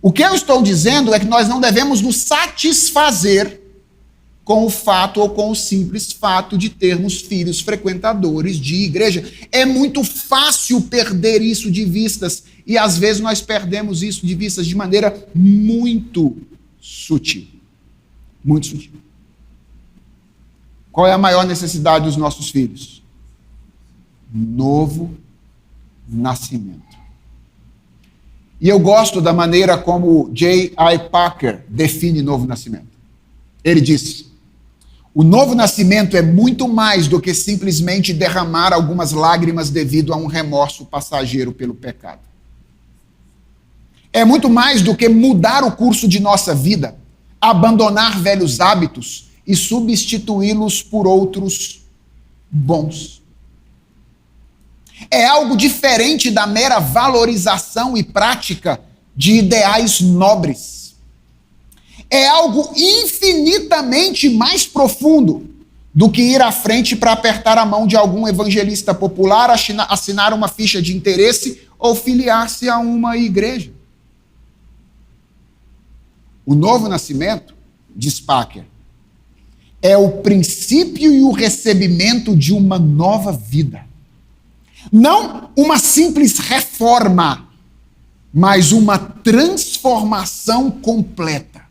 O que eu estou dizendo é que nós não devemos nos satisfazer com o fato ou com o simples fato de termos filhos frequentadores de igreja. É muito fácil perder isso de vistas e às vezes nós perdemos isso de vistas de maneira muito sutil. Muito sutil. Qual é a maior necessidade dos nossos filhos? Novo nascimento. E eu gosto da maneira como J.I. Packer define novo nascimento. Ele diz: o novo nascimento é muito mais do que simplesmente derramar algumas lágrimas devido a um remorso passageiro pelo pecado. É muito mais do que mudar o curso de nossa vida, abandonar velhos hábitos e substituí-los por outros bons. É algo diferente da mera valorização e prática de ideais nobres. É algo infinitamente mais profundo do que ir à frente para apertar a mão de algum evangelista popular, assinar uma ficha de interesse ou filiar-se a uma igreja. O novo nascimento, diz Packer, é o princípio e o recebimento de uma nova vida. Não uma simples reforma, mas uma transformação completa.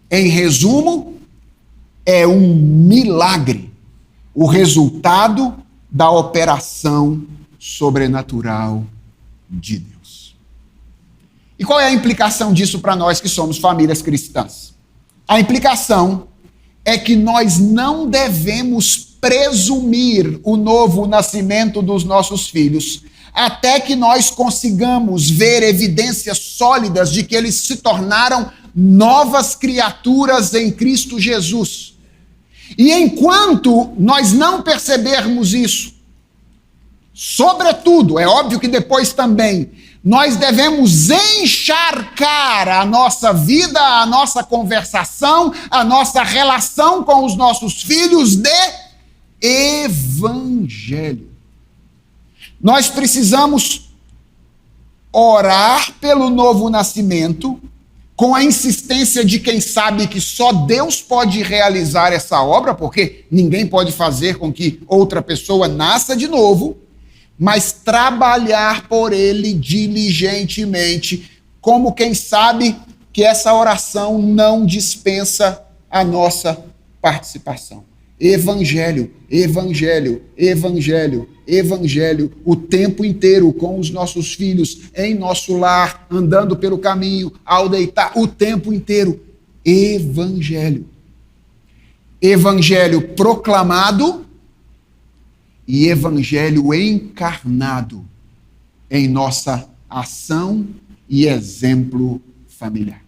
Em resumo, é um milagre, o resultado da operação sobrenatural de Deus. E qual é a implicação disso para nós que somos famílias cristãs? A implicação é que nós não devemos presumir o novo nascimento dos nossos filhos até que nós consigamos ver evidências sólidas de que eles se tornaram novas criaturas em Cristo Jesus. E enquanto nós não percebermos isso, sobretudo, é óbvio que depois também, nós devemos encharcar a nossa vida, a nossa conversação, a nossa relação com os nossos filhos de evangelho. Nós precisamos orar pelo novo nascimento, com a insistência de quem sabe que só Deus pode realizar essa obra, porque ninguém pode fazer com que outra pessoa nasça de novo, mas trabalhar por ele diligentemente, como quem sabe que essa oração não dispensa a nossa participação. Evangelho, evangelho, evangelho, evangelho, o tempo inteiro com os nossos filhos, em nosso lar, andando pelo caminho, ao deitar, o tempo inteiro. Evangelho. Evangelho proclamado e evangelho encarnado em nossa ação e exemplo familiar.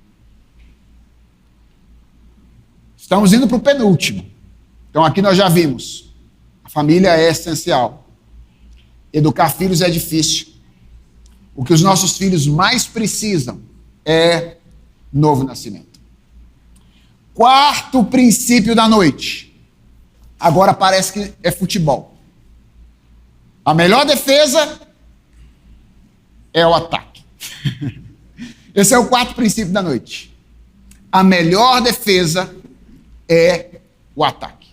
Estamos indo para o penúltimo. Então aqui nós já vimos, a família é essencial. Educar filhos é difícil. O que os nossos filhos mais precisam é novo nascimento. Quarto princípio da noite. Agora parece que é futebol. A melhor defesa é o ataque. Esse é o quarto princípio da noite. A melhor defesa é o ataque.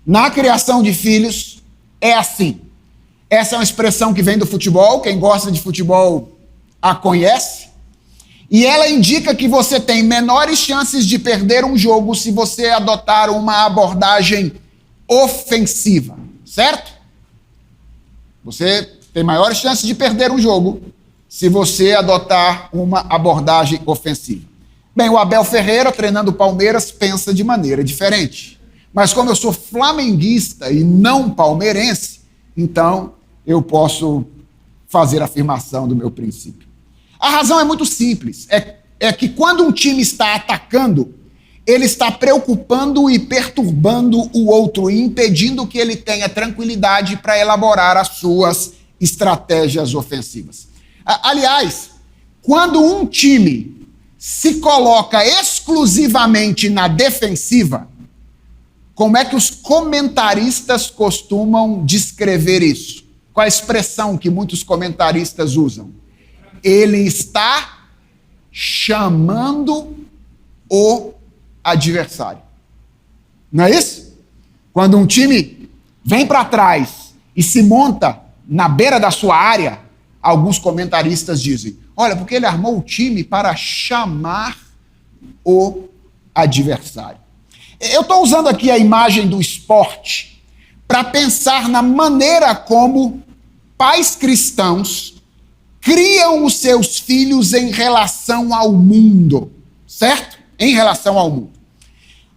Na criação de filhos, é assim. Essa é uma expressão que vem do futebol, quem gosta de futebol a conhece, e ela indica que você tem menores chances de perder um jogo se você adotar uma abordagem ofensiva, certo? Você tem maiores chances de perder um jogo se você adotar uma abordagem ofensiva. Bem, o Abel Ferreira, treinando o Palmeiras, pensa de maneira diferente. Mas como eu sou flamenguista e não palmeirense, então eu posso fazer a afirmação do meu princípio. A razão é muito simples. É que quando um time está atacando, ele está preocupando e perturbando o outro e impedindo que ele tenha tranquilidade para elaborar as suas estratégias ofensivas. Aliás, quando um time se coloca exclusivamente na defensiva, como é que os comentaristas costumam descrever isso? Qual a expressão que muitos comentaristas usam? Ele está chamando o adversário. Não é isso? Quando um time vem para trás e se monta na beira da sua área, alguns comentaristas dizem, olha, porque ele armou o time para chamar o adversário. Eu estou usando aqui a imagem do esporte para pensar na maneira como pais cristãos criam os seus filhos em relação ao mundo, certo? Em relação ao mundo.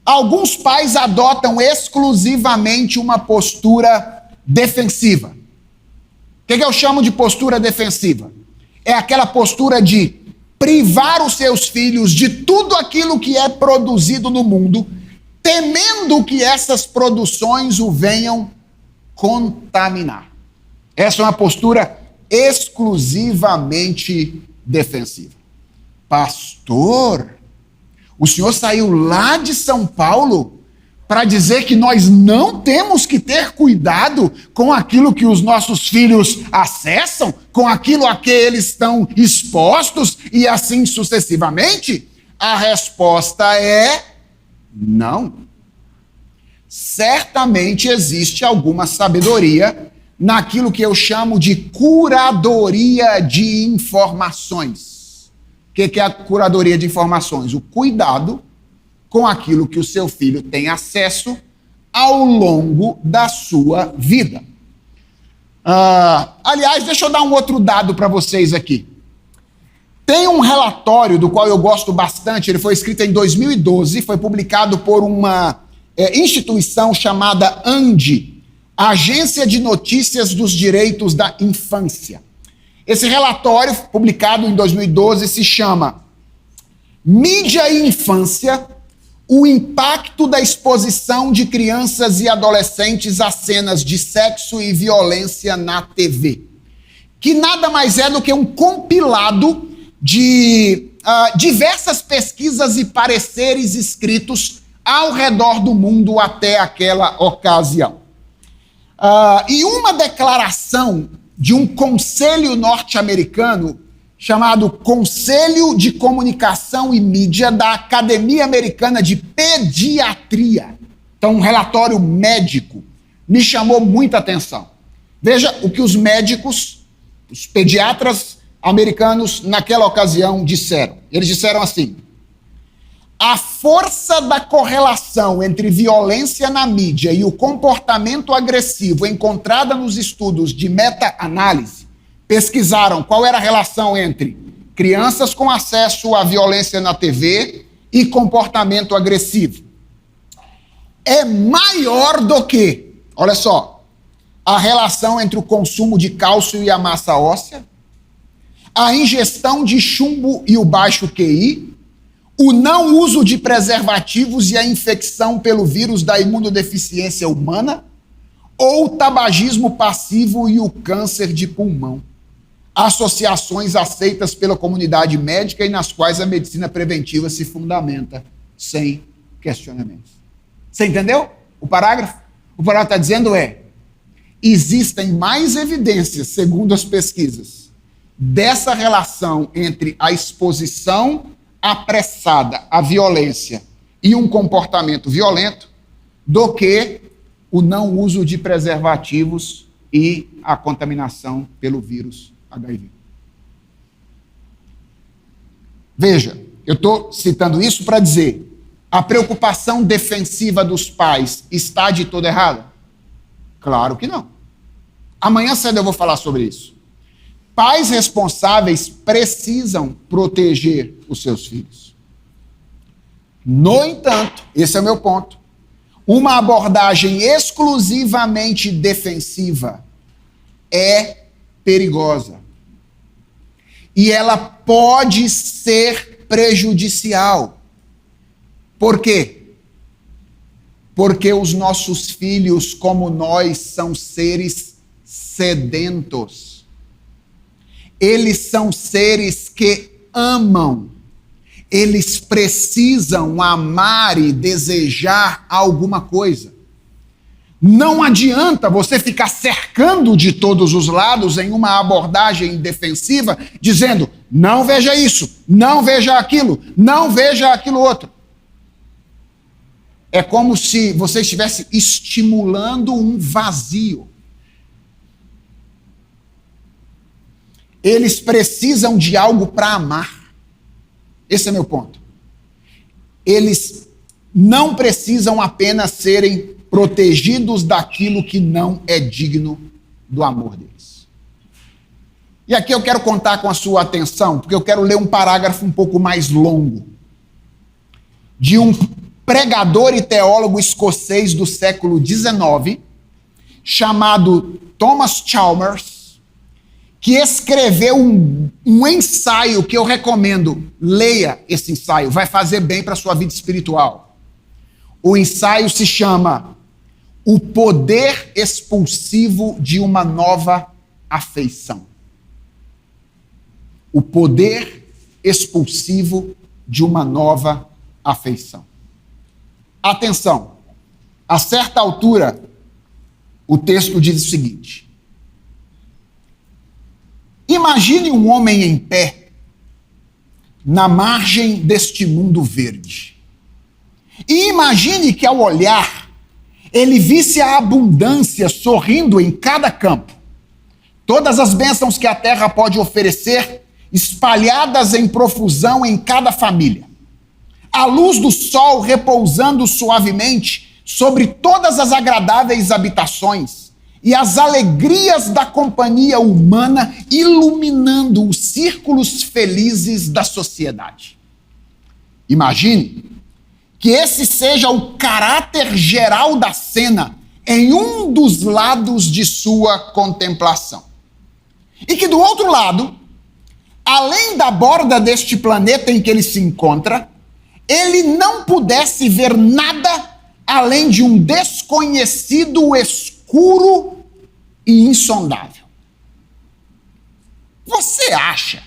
Alguns pais adotam exclusivamente uma postura defensiva. O que eu chamo de postura defensiva? É aquela postura de privar os seus filhos de tudo aquilo que é produzido no mundo, temendo que essas produções o venham contaminar. Essa é uma postura exclusivamente defensiva. Pastor, o senhor saiu lá de São Paulo para dizer que nós não temos que ter cuidado com aquilo que os nossos filhos acessam, com aquilo a que eles estão expostos e assim sucessivamente? A resposta é não. Certamente existe alguma sabedoria naquilo que eu chamo de curadoria de informações. O que é a curadoria de informações? O cuidado com aquilo que o seu filho tem acesso ao longo da sua vida. Aliás, deixa eu dar um outro dado para vocês aqui. Tem um relatório do qual eu gosto bastante, ele foi escrito em 2012, foi publicado por uma instituição chamada ANDI, Agência de Notícias dos Direitos da Infância. Esse relatório, publicado em 2012, se chama Mídia e Infância, o impacto da exposição de crianças e adolescentes a cenas de sexo e violência na TV. Que nada mais é do que um compilado de diversas pesquisas e pareceres escritos ao redor do mundo até aquela ocasião. E uma declaração de um conselho norte-americano chamado Conselho de Comunicação e Mídia da Academia Americana de Pediatria. Então, um relatório médico me chamou muita atenção. Veja o que os médicos, os pediatras americanos, naquela ocasião disseram. Eles disseram assim: a força da correlação entre violência na mídia e o comportamento agressivo encontrada nos estudos de meta-análise pesquisaram qual era a relação entre crianças com acesso à violência na TV e comportamento agressivo. É maior do que, olha só, a relação entre o consumo de cálcio e a massa óssea, a ingestão de chumbo e o baixo QI, o não uso de preservativos e a infecção pelo vírus da imunodeficiência humana, ou o tabagismo passivo e o câncer de pulmão. Associações aceitas pela comunidade médica e nas quais a medicina preventiva se fundamenta sem questionamentos. Você entendeu o parágrafo? O parágrafo está dizendo existem mais evidências, segundo as pesquisas, dessa relação entre a exposição apressada à violência e um comportamento violento do que o não uso de preservativos e a contaminação pelo vírus HIV. Veja, eu estou citando isso para dizer, a preocupação defensiva dos pais está de todo errada? Claro que não. Amanhã cedo eu vou falar sobre isso. Pais responsáveis precisam proteger os seus filhos. No entanto, esse é o meu ponto, uma abordagem exclusivamente defensiva é perigosa. E ela pode ser prejudicial. Por quê? Porque os nossos filhos, como nós, são seres sedentos. Eles são seres que amam. Eles precisam amar e desejar alguma coisa. Não adianta você ficar cercando de todos os lados em uma abordagem defensiva, dizendo, não veja isso, não veja aquilo, não veja aquilo outro. É como se você estivesse estimulando um vazio. Eles precisam de algo para amar. Esse é meu ponto. Eles não precisam apenas serem protegidos daquilo que não é digno do amor deles. E aqui eu quero contar com a sua atenção, porque eu quero ler um parágrafo um pouco mais longo, de um pregador e teólogo escocês do século XIX, chamado Thomas Chalmers, que escreveu um ensaio que eu recomendo. Leia esse ensaio, vai fazer bem para a sua vida espiritual. O ensaio se chama O Poder Expulsivo de uma Nova Afeição. O poder expulsivo de uma nova afeição. Atenção, a certa altura, o texto diz o seguinte: imagine um homem em pé na margem deste mundo verde. E imagine que ao olhar, ele visse a abundância sorrindo em cada campo. Todas as bênçãos que a terra pode oferecer, espalhadas em profusão em cada família. A luz do sol repousando suavemente sobre todas as agradáveis habitações e as alegrias da companhia humana iluminando os círculos felizes da sociedade. Imagine que esse seja o caráter geral da cena em um dos lados de sua contemplação. E que do outro lado, além da borda deste planeta em que ele se encontra, ele não pudesse ver nada além de um desconhecido escuro e insondável. Você acha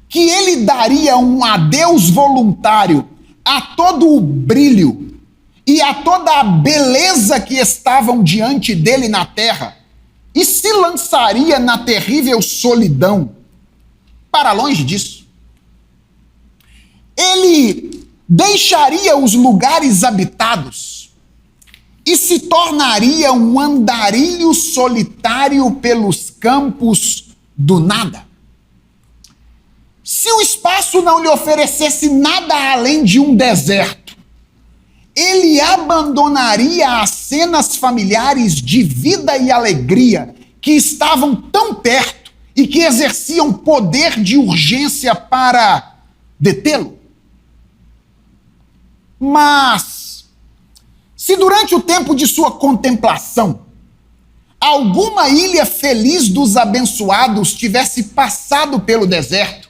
que ele daria um adeus voluntário a todo o brilho e a toda a beleza que estavam diante dele na terra e se lançaria na terrível solidão? Para longe disso. Ele deixaria os lugares habitados e se tornaria um andarilho solitário pelos campos do nada. Se o espaço não lhe oferecesse nada além de um deserto, ele abandonaria as cenas familiares de vida e alegria que estavam tão perto e que exerciam poder de urgência para detê-lo. Mas, se durante o tempo de sua contemplação, alguma ilha feliz dos abençoados tivesse passado pelo deserto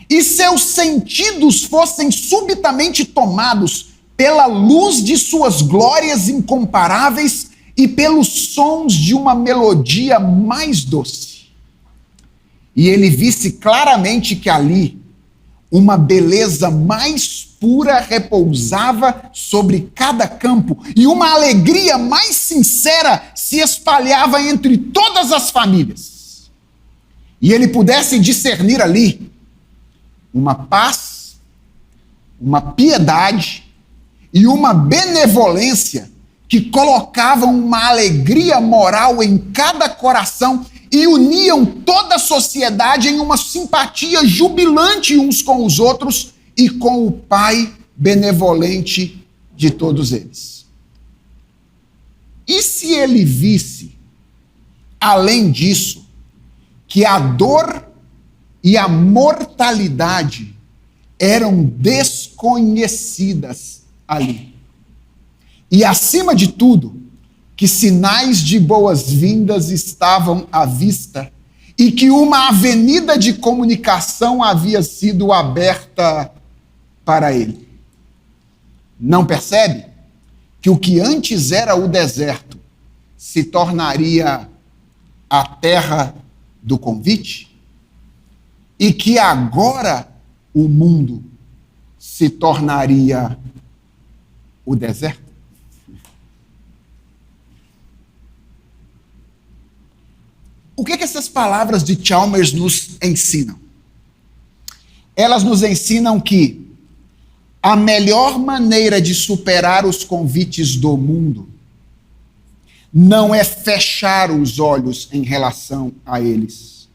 e seus sentidos fossem subitamente tomados pela luz de suas glórias incomparáveis e pelos sons de uma melodia mais doce, e ele visse claramente que ali uma beleza mais pura repousava sobre cada campo e uma alegria mais sincera se espalhava entre todas as famílias. E ele pudesse discernir ali uma paz, uma piedade e uma benevolência que colocavam uma alegria moral em cada coração e uniam toda a sociedade em uma simpatia jubilante uns com os outros e com o Pai benevolente de todos eles. E se ele visse, além disso, que a dor e a mortalidade eram desconhecidas ali? E, acima de tudo, que sinais de boas-vindas estavam à vista e que uma avenida de comunicação havia sido aberta para ele. Não percebe que o que antes era o deserto se tornaria a terra do convite? E que agora o mundo se tornaria o deserto? O que essas palavras de Chalmers nos ensinam? Elas nos ensinam que a melhor maneira de superar os convites do mundo não é fechar os olhos em relação a eles,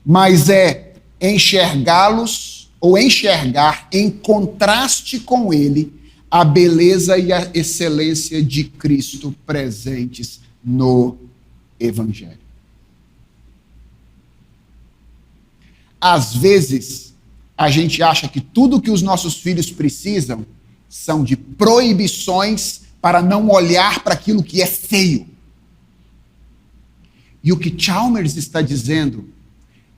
mas é enxergá-los ou enxergar em contraste com ele a beleza e a excelência de Cristo presentes no Evangelho. Às vezes, a gente acha que tudo que os nossos filhos precisam são de proibições para não olhar para aquilo que é feio. E o que Chalmers está dizendo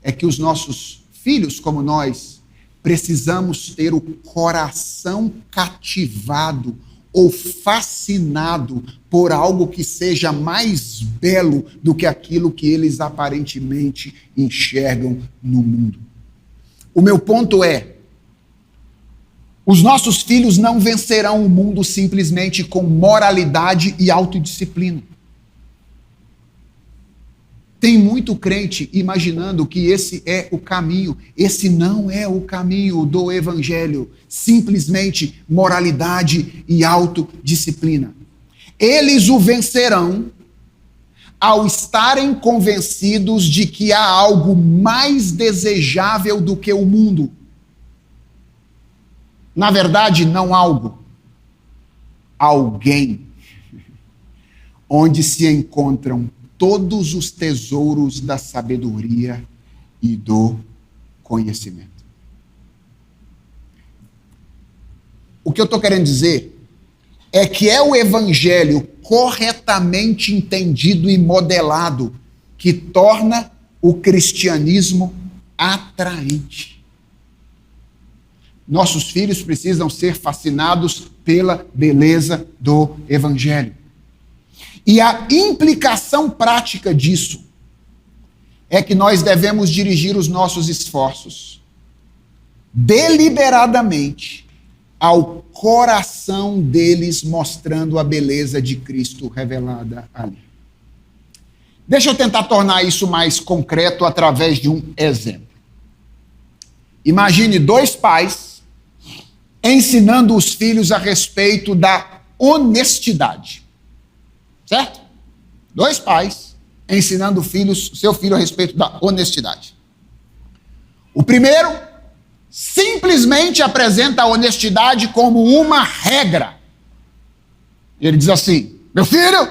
é que os nossos filhos, como nós, precisamos ter o coração cativado ou fascinado por algo que seja mais belo do que aquilo que eles aparentemente enxergam no mundo. O meu ponto é, os nossos filhos não vencerão o mundo simplesmente com moralidade e autodisciplina. Tem muito crente imaginando que esse é o caminho. Esse não é o caminho do Evangelho. Simplesmente moralidade e autodisciplina. Eles o vencerão ao estarem convencidos de que há algo mais desejável do que o mundo. Na verdade, não algo. Alguém. Onde se encontram todos os tesouros da sabedoria e do conhecimento. O que eu estou querendo dizer é que é o Evangelho corretamente entendido e modelado que torna o cristianismo atraente. Nossos filhos precisam ser fascinados pela beleza do Evangelho. E a implicação prática disso é que nós devemos dirigir os nossos esforços deliberadamente ao coração deles, mostrando a beleza de Cristo revelada ali. Deixa eu tentar tornar isso mais concreto através de um exemplo. Imagine dois pais ensinando os filhos a respeito da honestidade. Certo? Dois pais ensinando seu filho a respeito da honestidade. O primeiro simplesmente apresenta a honestidade como uma regra. Ele diz assim: meu filho,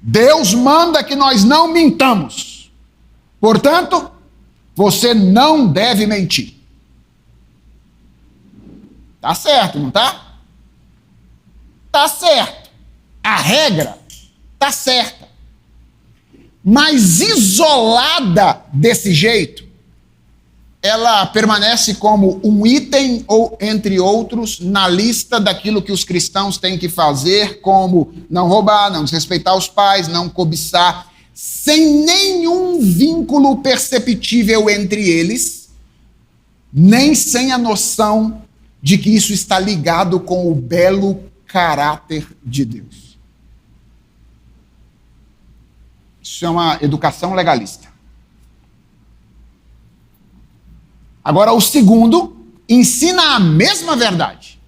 Deus manda que nós não mintamos. Portanto, você não deve mentir. Tá certo, não tá? Tá certo. A regra está certa. Mas isolada desse jeito, ela permanece como um item, ou entre outros, na lista daquilo que os cristãos têm que fazer, como não roubar, não desrespeitar os pais, não cobiçar, sem nenhum vínculo perceptível entre eles, nem sem a noção de que isso está ligado com o belo caráter de Deus. Isso é uma educação legalista. Agora, o segundo ensina a mesma verdade,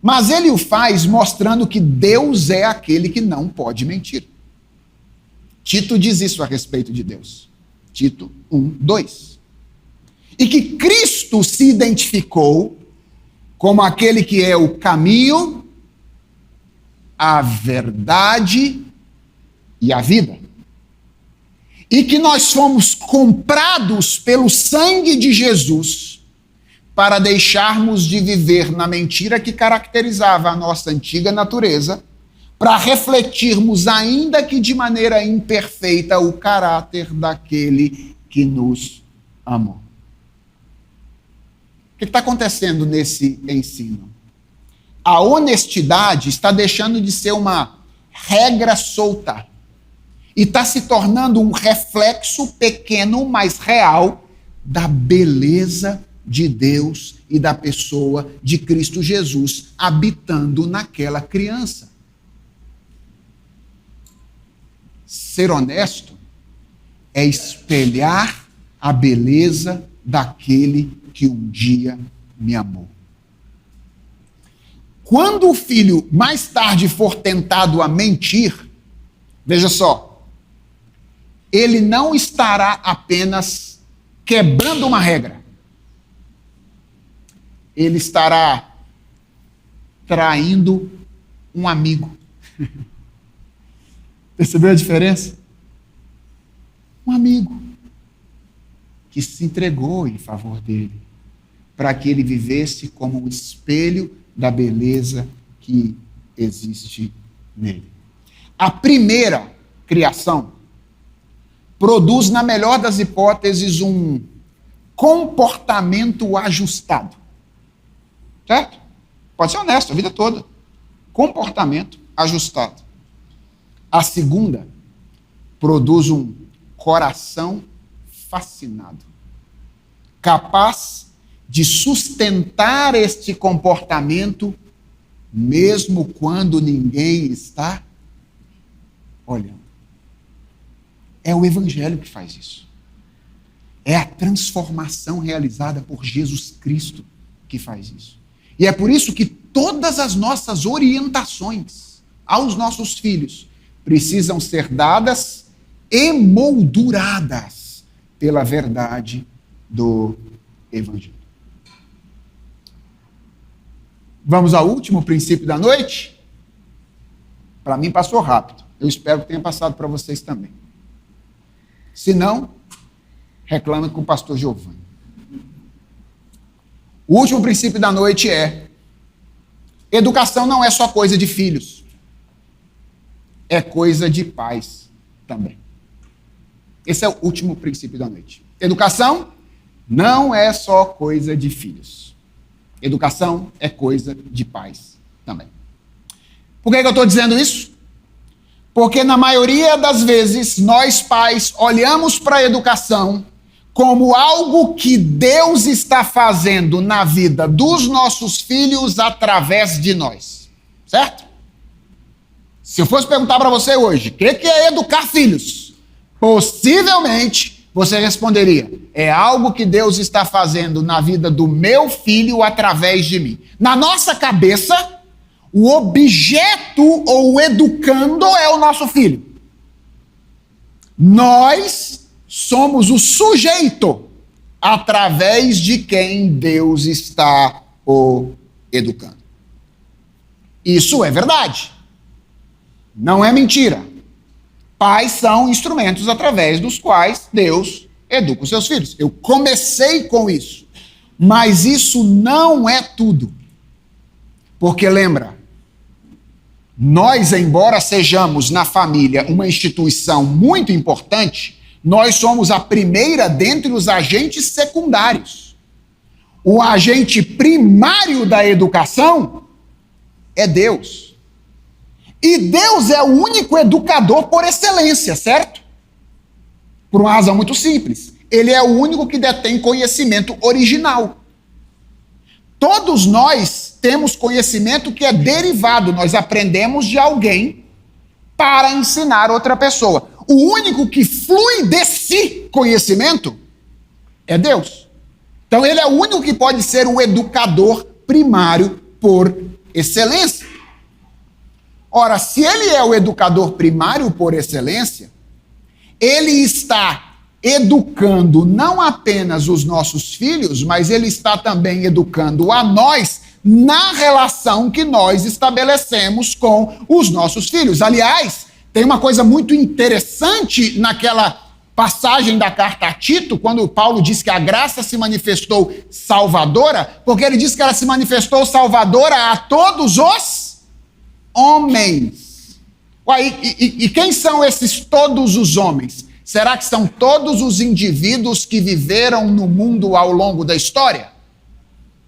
Mas ele o faz mostrando que Deus é aquele que não pode mentir. Tito diz isso a respeito de Deus. Tito 1:2. E que Cristo se identificou como aquele que é o caminho, a verdade e a vida. E que nós fomos comprados pelo sangue de Jesus para deixarmos de viver na mentira que caracterizava a nossa antiga natureza, para refletirmos, ainda que de maneira imperfeita, o caráter daquele que nos amou. O que está acontecendo nesse ensino? A honestidade está deixando de ser uma regra solta e está se tornando um reflexo pequeno, mas real, da beleza de Deus e da pessoa de Cristo Jesus habitando naquela criança. Ser honesto é espelhar a beleza daquele que um dia me amou. Quando o filho mais tarde for tentado a mentir, veja só, ele não estará apenas quebrando uma regra. Ele estará traindo um amigo. Percebeu a diferença? Um amigo que se entregou em favor dele, para que ele vivesse como um espelho da beleza que existe nele. A primeira criação produz, na melhor das hipóteses, um comportamento ajustado. Certo? Pode ser honesto a vida toda. Comportamento ajustado. A segunda produz um coração fascinado, capaz de sustentar este comportamento mesmo quando ninguém está olhando. É o Evangelho que faz isso. É a transformação realizada por Jesus Cristo que faz isso. E é por isso que todas as nossas orientações aos nossos filhos precisam ser dadas emolduradas pela verdade do Evangelho. Vamos ao último princípio da noite? Para mim passou rápido. Eu espero que tenha passado para vocês também. Se não, reclama com o pastor Giovanni. O último princípio da noite é: educação não é só coisa de filhos. É coisa de pais também. Esse é o último princípio da noite. Educação não é só coisa de filhos. Educação é coisa de pais também. Por que eu estou dizendo isso? Porque na maioria das vezes nós pais olhamos para a educação como algo que Deus está fazendo na vida dos nossos filhos através de nós. Certo? Se eu fosse perguntar para você hoje, o que é educar filhos? Possivelmente você responderia: é algo que Deus está fazendo na vida do meu filho através de mim. Na nossa cabeça, o objeto ou o educando é o nosso filho. Nós somos o sujeito através de quem Deus está o educando. Isso é verdade. Não é mentira. Pais são instrumentos através dos quais Deus educa os seus filhos. Eu comecei com isso. Mas isso não é tudo. Porque lembra, nós, embora sejamos na família uma instituição muito importante, nós somos a primeira dentre os agentes secundários. O agente primário da educação é Deus. E Deus é o único educador por excelência, certo? Por uma razão muito simples. Ele é o único que detém conhecimento original. Todos nós temos conhecimento que é derivado, nós aprendemos de alguém para ensinar outra pessoa. O único que flui desse conhecimento é Deus. Então ele é o único que pode ser o educador primário por excelência. Ora, se ele é o educador primário por excelência, ele está educando não apenas os nossos filhos, mas ele está também educando a nós na relação que nós estabelecemos com os nossos filhos. Aliás, tem uma coisa muito interessante naquela passagem da carta a Tito, quando Paulo diz que a graça se manifestou salvadora, porque ele diz que ela se manifestou salvadora a todos os homens. Ué, e quem são esses todos os homens? Será que são todos os indivíduos que viveram no mundo ao longo da história?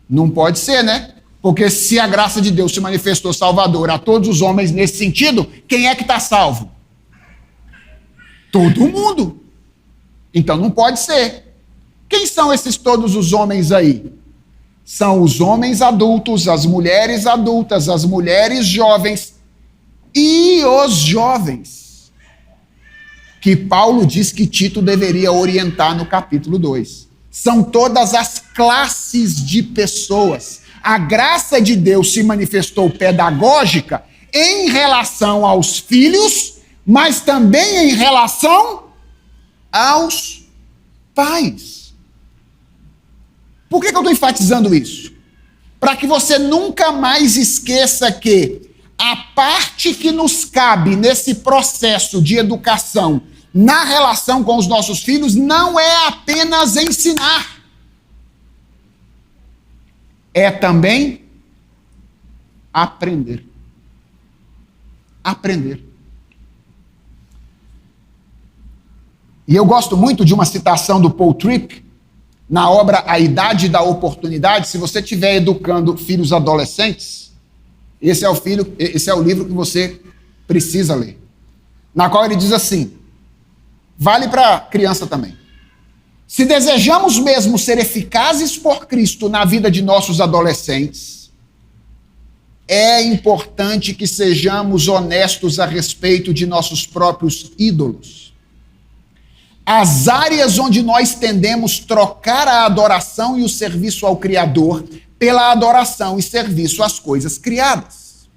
Não pode ser, né? Porque se a graça de Deus se manifestou salvadora a todos os homens nesse sentido, quem é que está salvo? Todo mundo. Então não pode ser. Quem são esses todos os homens aí? São os homens adultos, as mulheres adultas, as mulheres jovens e os jovens, que Paulo diz que Tito deveria orientar no capítulo 2. São todas as classes de pessoas. A graça de Deus se manifestou pedagógica em relação aos filhos, mas também em relação aos pais. Por que eu estou enfatizando isso? Para que você nunca mais esqueça que a parte que nos cabe nesse processo de educação na relação com os nossos filhos não é apenas ensinar. É também aprender. Aprender. E eu gosto muito de uma citação do Paul Tripp, na obra A Idade da Oportunidade. Se você estiver educando filhos adolescentes, esse é o livro que você precisa ler. Na qual ele diz assim, vale para criança também. Se desejamos mesmo ser eficazes por Cristo na vida de nossos adolescentes, é importante que sejamos honestos a respeito de nossos próprios ídolos. As áreas onde nós tendemos trocar a adoração e o serviço ao Criador pela adoração e serviço às coisas criadas.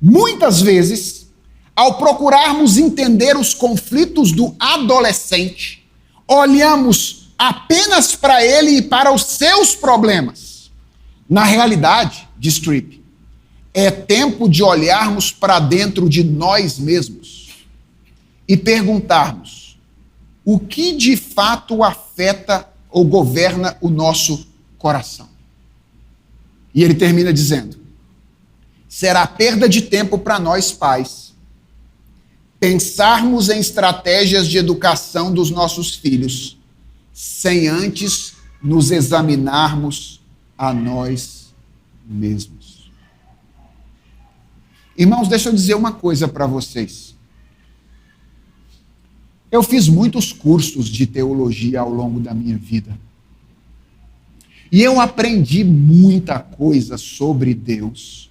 Muitas vezes, ao procurarmos entender os conflitos do adolescente, olhamos apenas para ele e para os seus problemas. Na realidade, diz Tripp, é tempo de olharmos para dentro de nós mesmos e perguntarmos o que de fato afeta ou governa o nosso coração. E ele termina dizendo, será perda de tempo para nós pais pensarmos em estratégias de educação dos nossos filhos sem antes nos examinarmos a nós mesmos. Irmãos, deixa eu dizer uma coisa para vocês. Eu fiz muitos cursos de teologia ao longo da minha vida. E eu aprendi muita coisa sobre Deus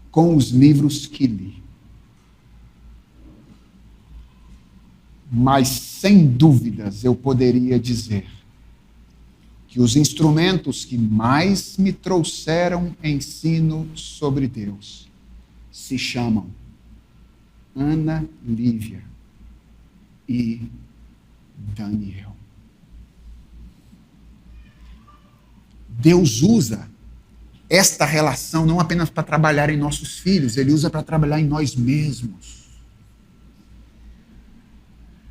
com os livros que li. Mas, sem dúvidas, eu poderia dizer que os instrumentos que mais me trouxeram ensino sobre Deus se chamam Ana Lívia e Daniel. Deus usa esta relação não apenas para trabalhar em nossos filhos, Ele usa para trabalhar em nós mesmos.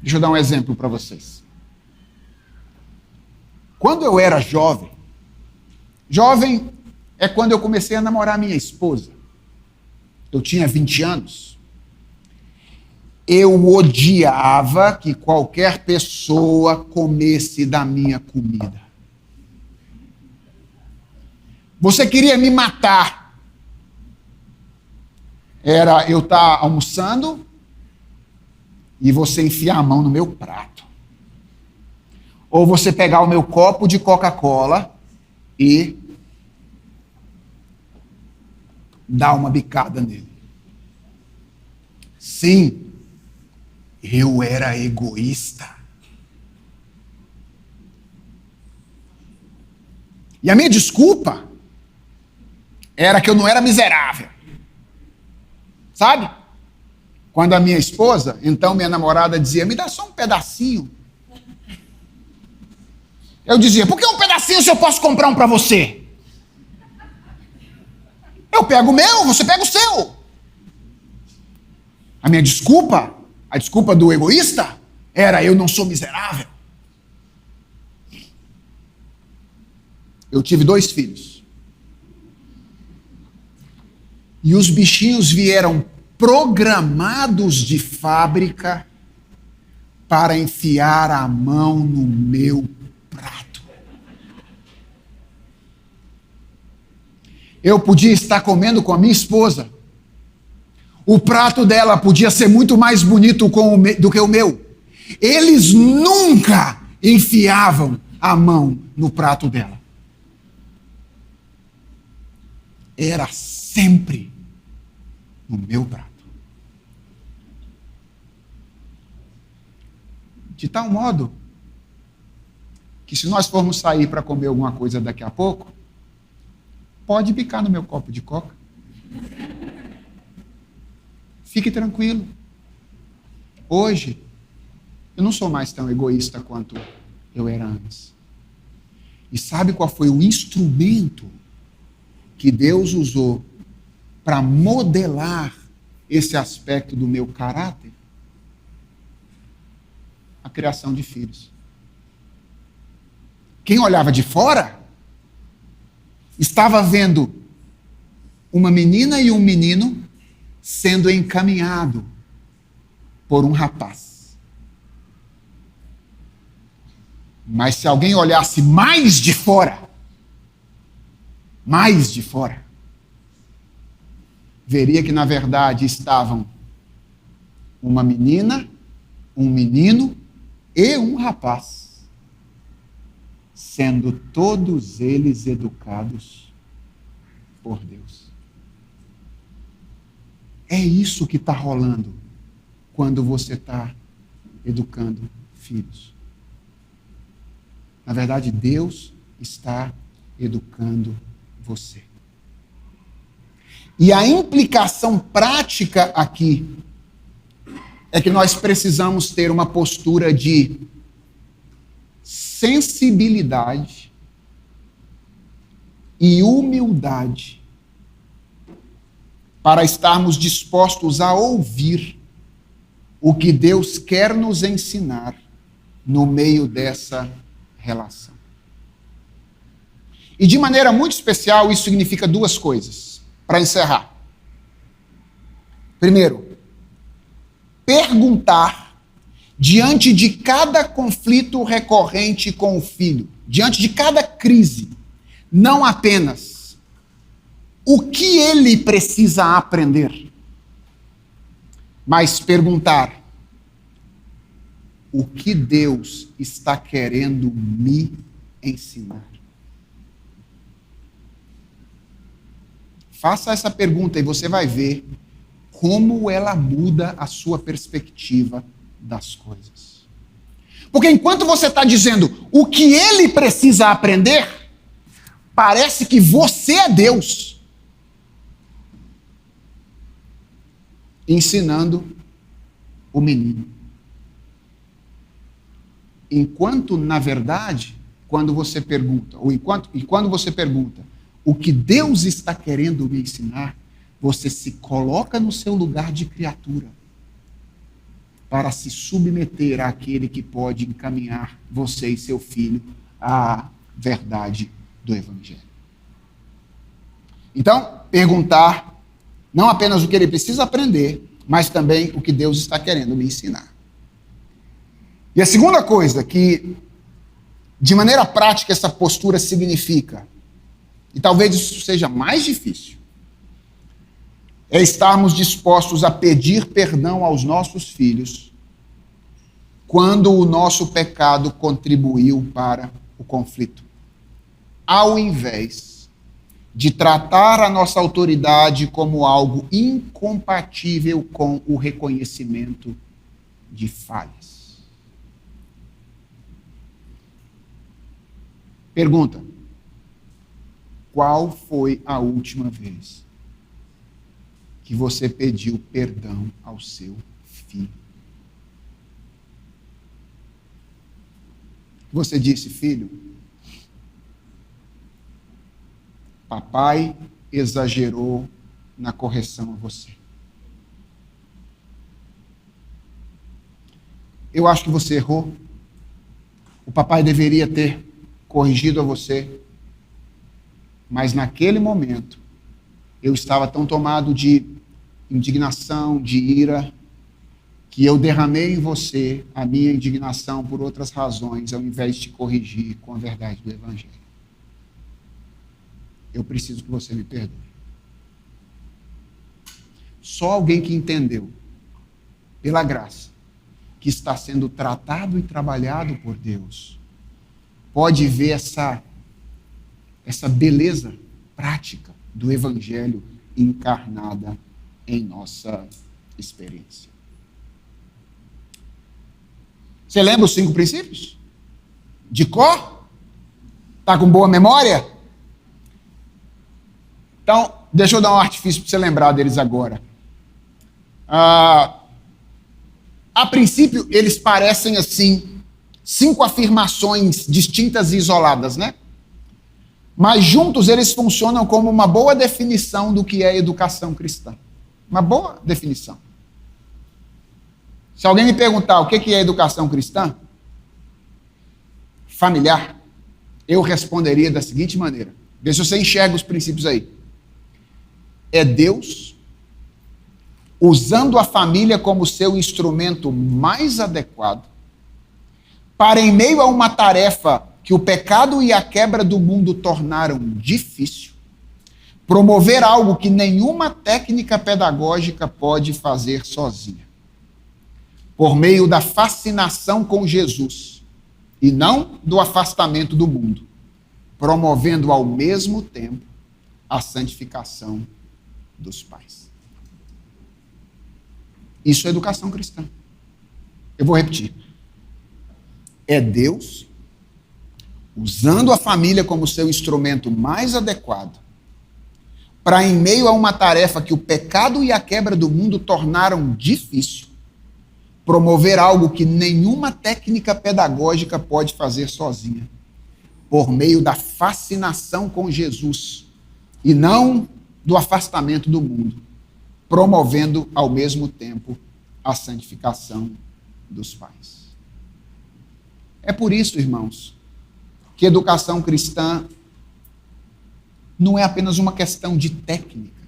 Deixa eu dar um exemplo para vocês. Quando eu era jovem é quando eu comecei a namorar minha esposa. Eu tinha 20 anos. Eu odiava que qualquer pessoa comesse da minha comida. Você queria me matar. Era eu estar almoçando e você enfiar a mão no meu prato. Ou você pegar o meu copo de Coca-Cola e dar uma bicada nele. Sim, eu era egoísta. E a minha desculpa era que eu não era miserável. Sabe? Quando a minha esposa, então minha namorada, dizia, me dá só um pedacinho. Eu dizia, por que um pedacinho se eu posso comprar um para você? Eu pego o meu, você pega o seu. A minha desculpa, a desculpa do egoísta, era eu não sou miserável. Eu tive 2 filhos. E os bichinhos vieram programados de fábrica para enfiar a mão no meu prato. Eu podia estar comendo com a minha esposa. O prato dela podia ser muito mais bonito do que o meu. Eles nunca enfiavam a mão no prato dela. Era sempre no meu prato. De tal modo que se nós formos sair para comer alguma coisa daqui a pouco, pode picar no meu copo de coca. Fique tranquilo. Hoje, eu não sou mais tão egoísta quanto eu era antes. E sabe qual foi o instrumento que Deus usou para modelar esse aspecto do meu caráter? A criação de filhos. Quem olhava de fora estava vendo uma menina e um menino sendo encaminhado por um rapaz. Mas se alguém olhasse mais de fora, veria que na verdade estavam uma menina, um menino e um rapaz, sendo todos eles educados por Deus. É isso que está rolando quando você está educando filhos. Na verdade, Deus está educando você. E a implicação prática aqui é que nós precisamos ter uma postura de sensibilidade e humildade para estarmos dispostos a ouvir o que Deus quer nos ensinar no meio dessa relação. E de maneira muito especial, isso significa 2 coisas, para encerrar. Primeiro, perguntar diante de cada conflito recorrente com o filho, diante de cada crise, não apenas o que ele precisa aprender, mas perguntar o que Deus está querendo me ensinar. Faça essa pergunta e você vai ver como ela muda a sua perspectiva das coisas. Porque enquanto você está dizendo o que ele precisa aprender, parece que você é Deus ensinando o menino. Enquanto, na verdade, quando você pergunta, quando você pergunta o que Deus está querendo me ensinar, você se coloca no seu lugar de criatura para se submeter àquele que pode encaminhar você e seu filho à verdade do Evangelho. Então, perguntar não apenas o que ele precisa aprender, mas também o que Deus está querendo me ensinar. E a segunda coisa que, de maneira prática, essa postura significa, e talvez isso seja mais difícil, é estarmos dispostos a pedir perdão aos nossos filhos quando o nosso pecado contribuiu para o conflito, ao invés de tratar a nossa autoridade como algo incompatível com o reconhecimento de falhas. Pergunta: Qual foi a última vez que você pediu perdão ao seu filho? Você disse: filho, papai exagerou na correção a você. Eu acho que você errou. O papai deveria ter corrigido a você. Mas naquele momento, eu estava tão tomado de indignação, de ira, que eu derramei em você a minha indignação por outras razões, ao invés de te corrigir com a verdade do Evangelho. Eu preciso que você me perdoe. Só alguém que entendeu, pela graça, que está sendo tratado e trabalhado por Deus, pode ver essa beleza prática do Evangelho encarnada em nossa experiência. Você lembra os 5 princípios? De cor? Está com boa memória? Então, deixa eu dar um artifício para você lembrar deles agora. A princípio, eles parecem assim, 5 afirmações distintas e isoladas, né? Mas juntos eles funcionam como uma boa definição do que é educação cristã. Uma boa definição. Se alguém me perguntar o que é educação cristã familiar, eu responderia da seguinte maneira. Vê se você enxerga os princípios aí. É Deus usando a família como seu instrumento mais adequado para, em meio a uma tarefa que o pecado e a quebra do mundo tornaram difícil, promover algo que nenhuma técnica pedagógica pode fazer sozinha. Por meio da fascinação com Jesus e não do afastamento do mundo, promovendo ao mesmo tempo a santificação dos pais. Isso é educação cristã. Eu vou repetir. É Deus usando a família como seu instrumento mais adequado para, em meio a uma tarefa que o pecado e a quebra do mundo tornaram difícil, promover algo que nenhuma técnica pedagógica pode fazer sozinha, por meio da fascinação com Jesus e não do afastamento do mundo, promovendo ao mesmo tempo a santificação dos pais. É por isso, irmãos, que educação cristã não é apenas uma questão de técnica.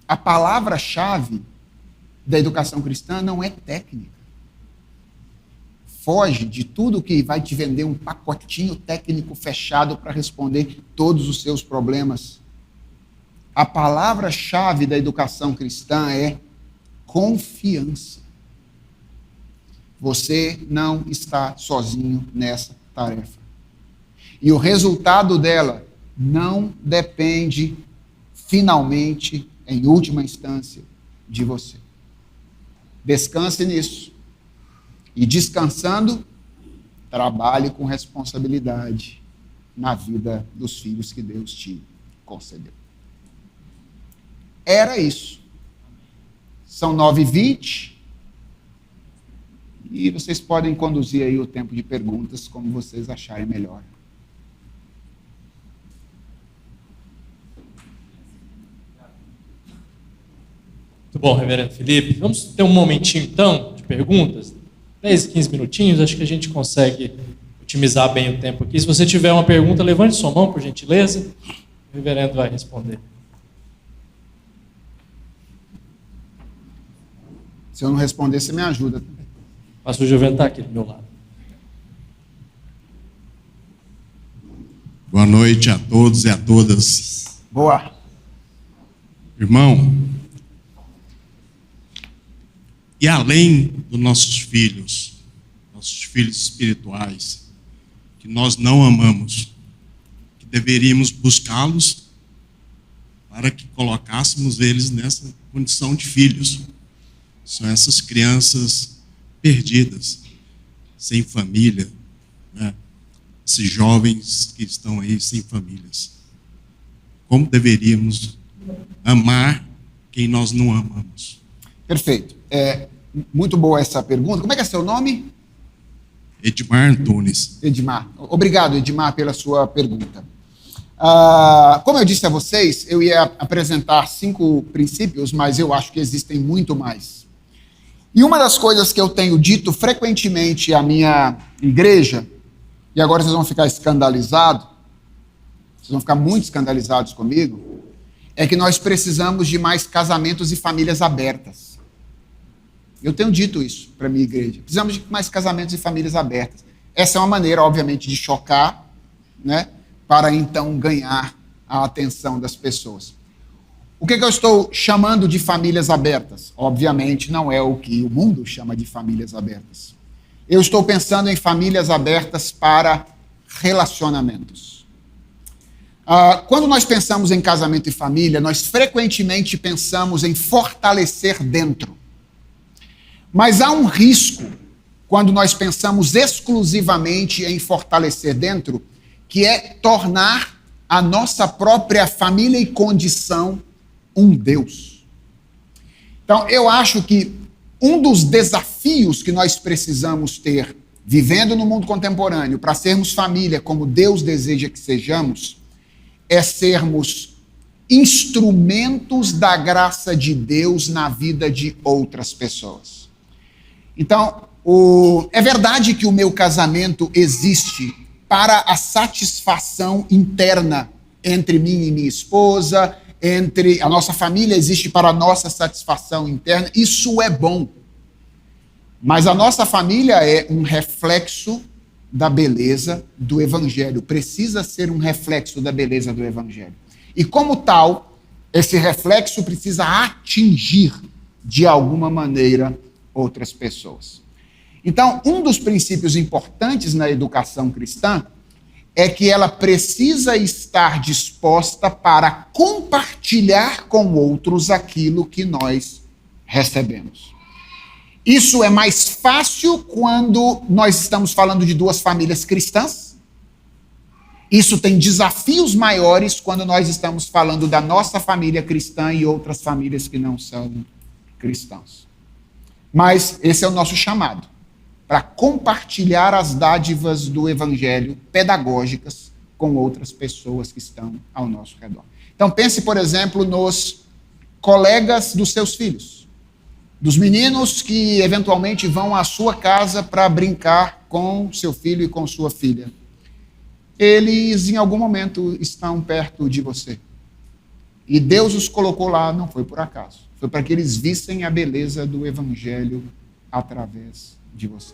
A palavra-chave da educação cristã não é técnica. Foge de tudo que vai te vender um pacotinho técnico fechado para responder todos os seus problemas. A palavra-chave da educação cristã é confiança. Você não está sozinho nessa tarefa. E o resultado dela não depende, finalmente, em última instância, de você. Descanse nisso. E descansando, trabalhe com responsabilidade na vida dos filhos que Deus te concedeu. Era isso. São 9h20. E vocês podem conduzir aí o tempo de perguntas como vocês acharem melhor. Muito bom, reverendo Felipe. Vamos ter um momentinho, então, de perguntas? 10, 15 minutinhos, acho que a gente consegue otimizar bem o tempo aqui. Se você tiver uma pergunta, levante sua mão, por gentileza. O reverendo vai responder. Se eu não responder, você me ajuda. O pastor Giovanni está aqui do meu lado. Boa noite a todos e a todas. Boa. Irmão, e além dos nossos filhos espirituais, que nós não amamos, que deveríamos buscá-los para que colocássemos eles nessa condição de filhos. São essas crianças perdidas, sem família, né? esses jovens que estão aí sem famílias? Como deveríamos amar quem nós não amamos? Perfeito. Muito boa essa pergunta. Como é que é seu nome? Edmar Antunes. Edmar. Obrigado, Edmar, pela sua pergunta. Como eu disse a vocês, eu ia apresentar 5 princípios, mas eu acho que existem muito mais. E uma das coisas que eu tenho dito frequentemente à minha igreja, e agora vocês vão ficar escandalizados, vocês vão ficar muito escandalizados comigo, é que nós precisamos de mais casamentos e famílias abertas. Eu tenho dito isso para a minha igreja. Precisamos de mais casamentos e famílias abertas. Essa é uma maneira, obviamente, de chocar, né, para então ganhar a atenção das pessoas. O que eu estou chamando de famílias abertas? Obviamente não é o que o mundo chama de famílias abertas. Eu estou pensando em famílias abertas para relacionamentos. Quando nós pensamos em casamento e família, nós frequentemente pensamos em fortalecer dentro. Mas há um risco quando nós pensamos exclusivamente em fortalecer dentro, que é tornar a nossa própria família e condição um Deus. Então, eu acho que um dos desafios que nós precisamos ter, vivendo no mundo contemporâneo, para sermos família como Deus deseja que sejamos, é sermos instrumentos da graça de Deus na vida de outras pessoas. Então, é verdade que o meu casamento existe para a satisfação interna entre mim e minha esposa, entre a nossa família existe para a nossa satisfação interna. Isso é bom. Mas a nossa família é um reflexo da beleza do Evangelho. Precisa ser um reflexo da beleza do Evangelho. E como tal, esse reflexo precisa atingir, de alguma maneira, outras pessoas. Então, um dos princípios importantes na educação cristã é que ela precisa estar disposta para compartilhar com outros aquilo que nós recebemos. Isso é mais fácil quando nós estamos falando de 2 famílias cristãs. Isso tem desafios maiores quando nós estamos falando da nossa família cristã e outras famílias que não são cristãs. Mas esse é o nosso chamado, para compartilhar as dádivas do Evangelho pedagógicas com outras pessoas que estão ao nosso redor. Então pense, por exemplo, nos colegas dos seus filhos, dos meninos que eventualmente vão à sua casa para brincar com seu filho e com sua filha. Eles, em algum momento, estão perto de você. E Deus os colocou lá, não foi por acaso. Foi para que eles vissem a beleza do Evangelho através de você.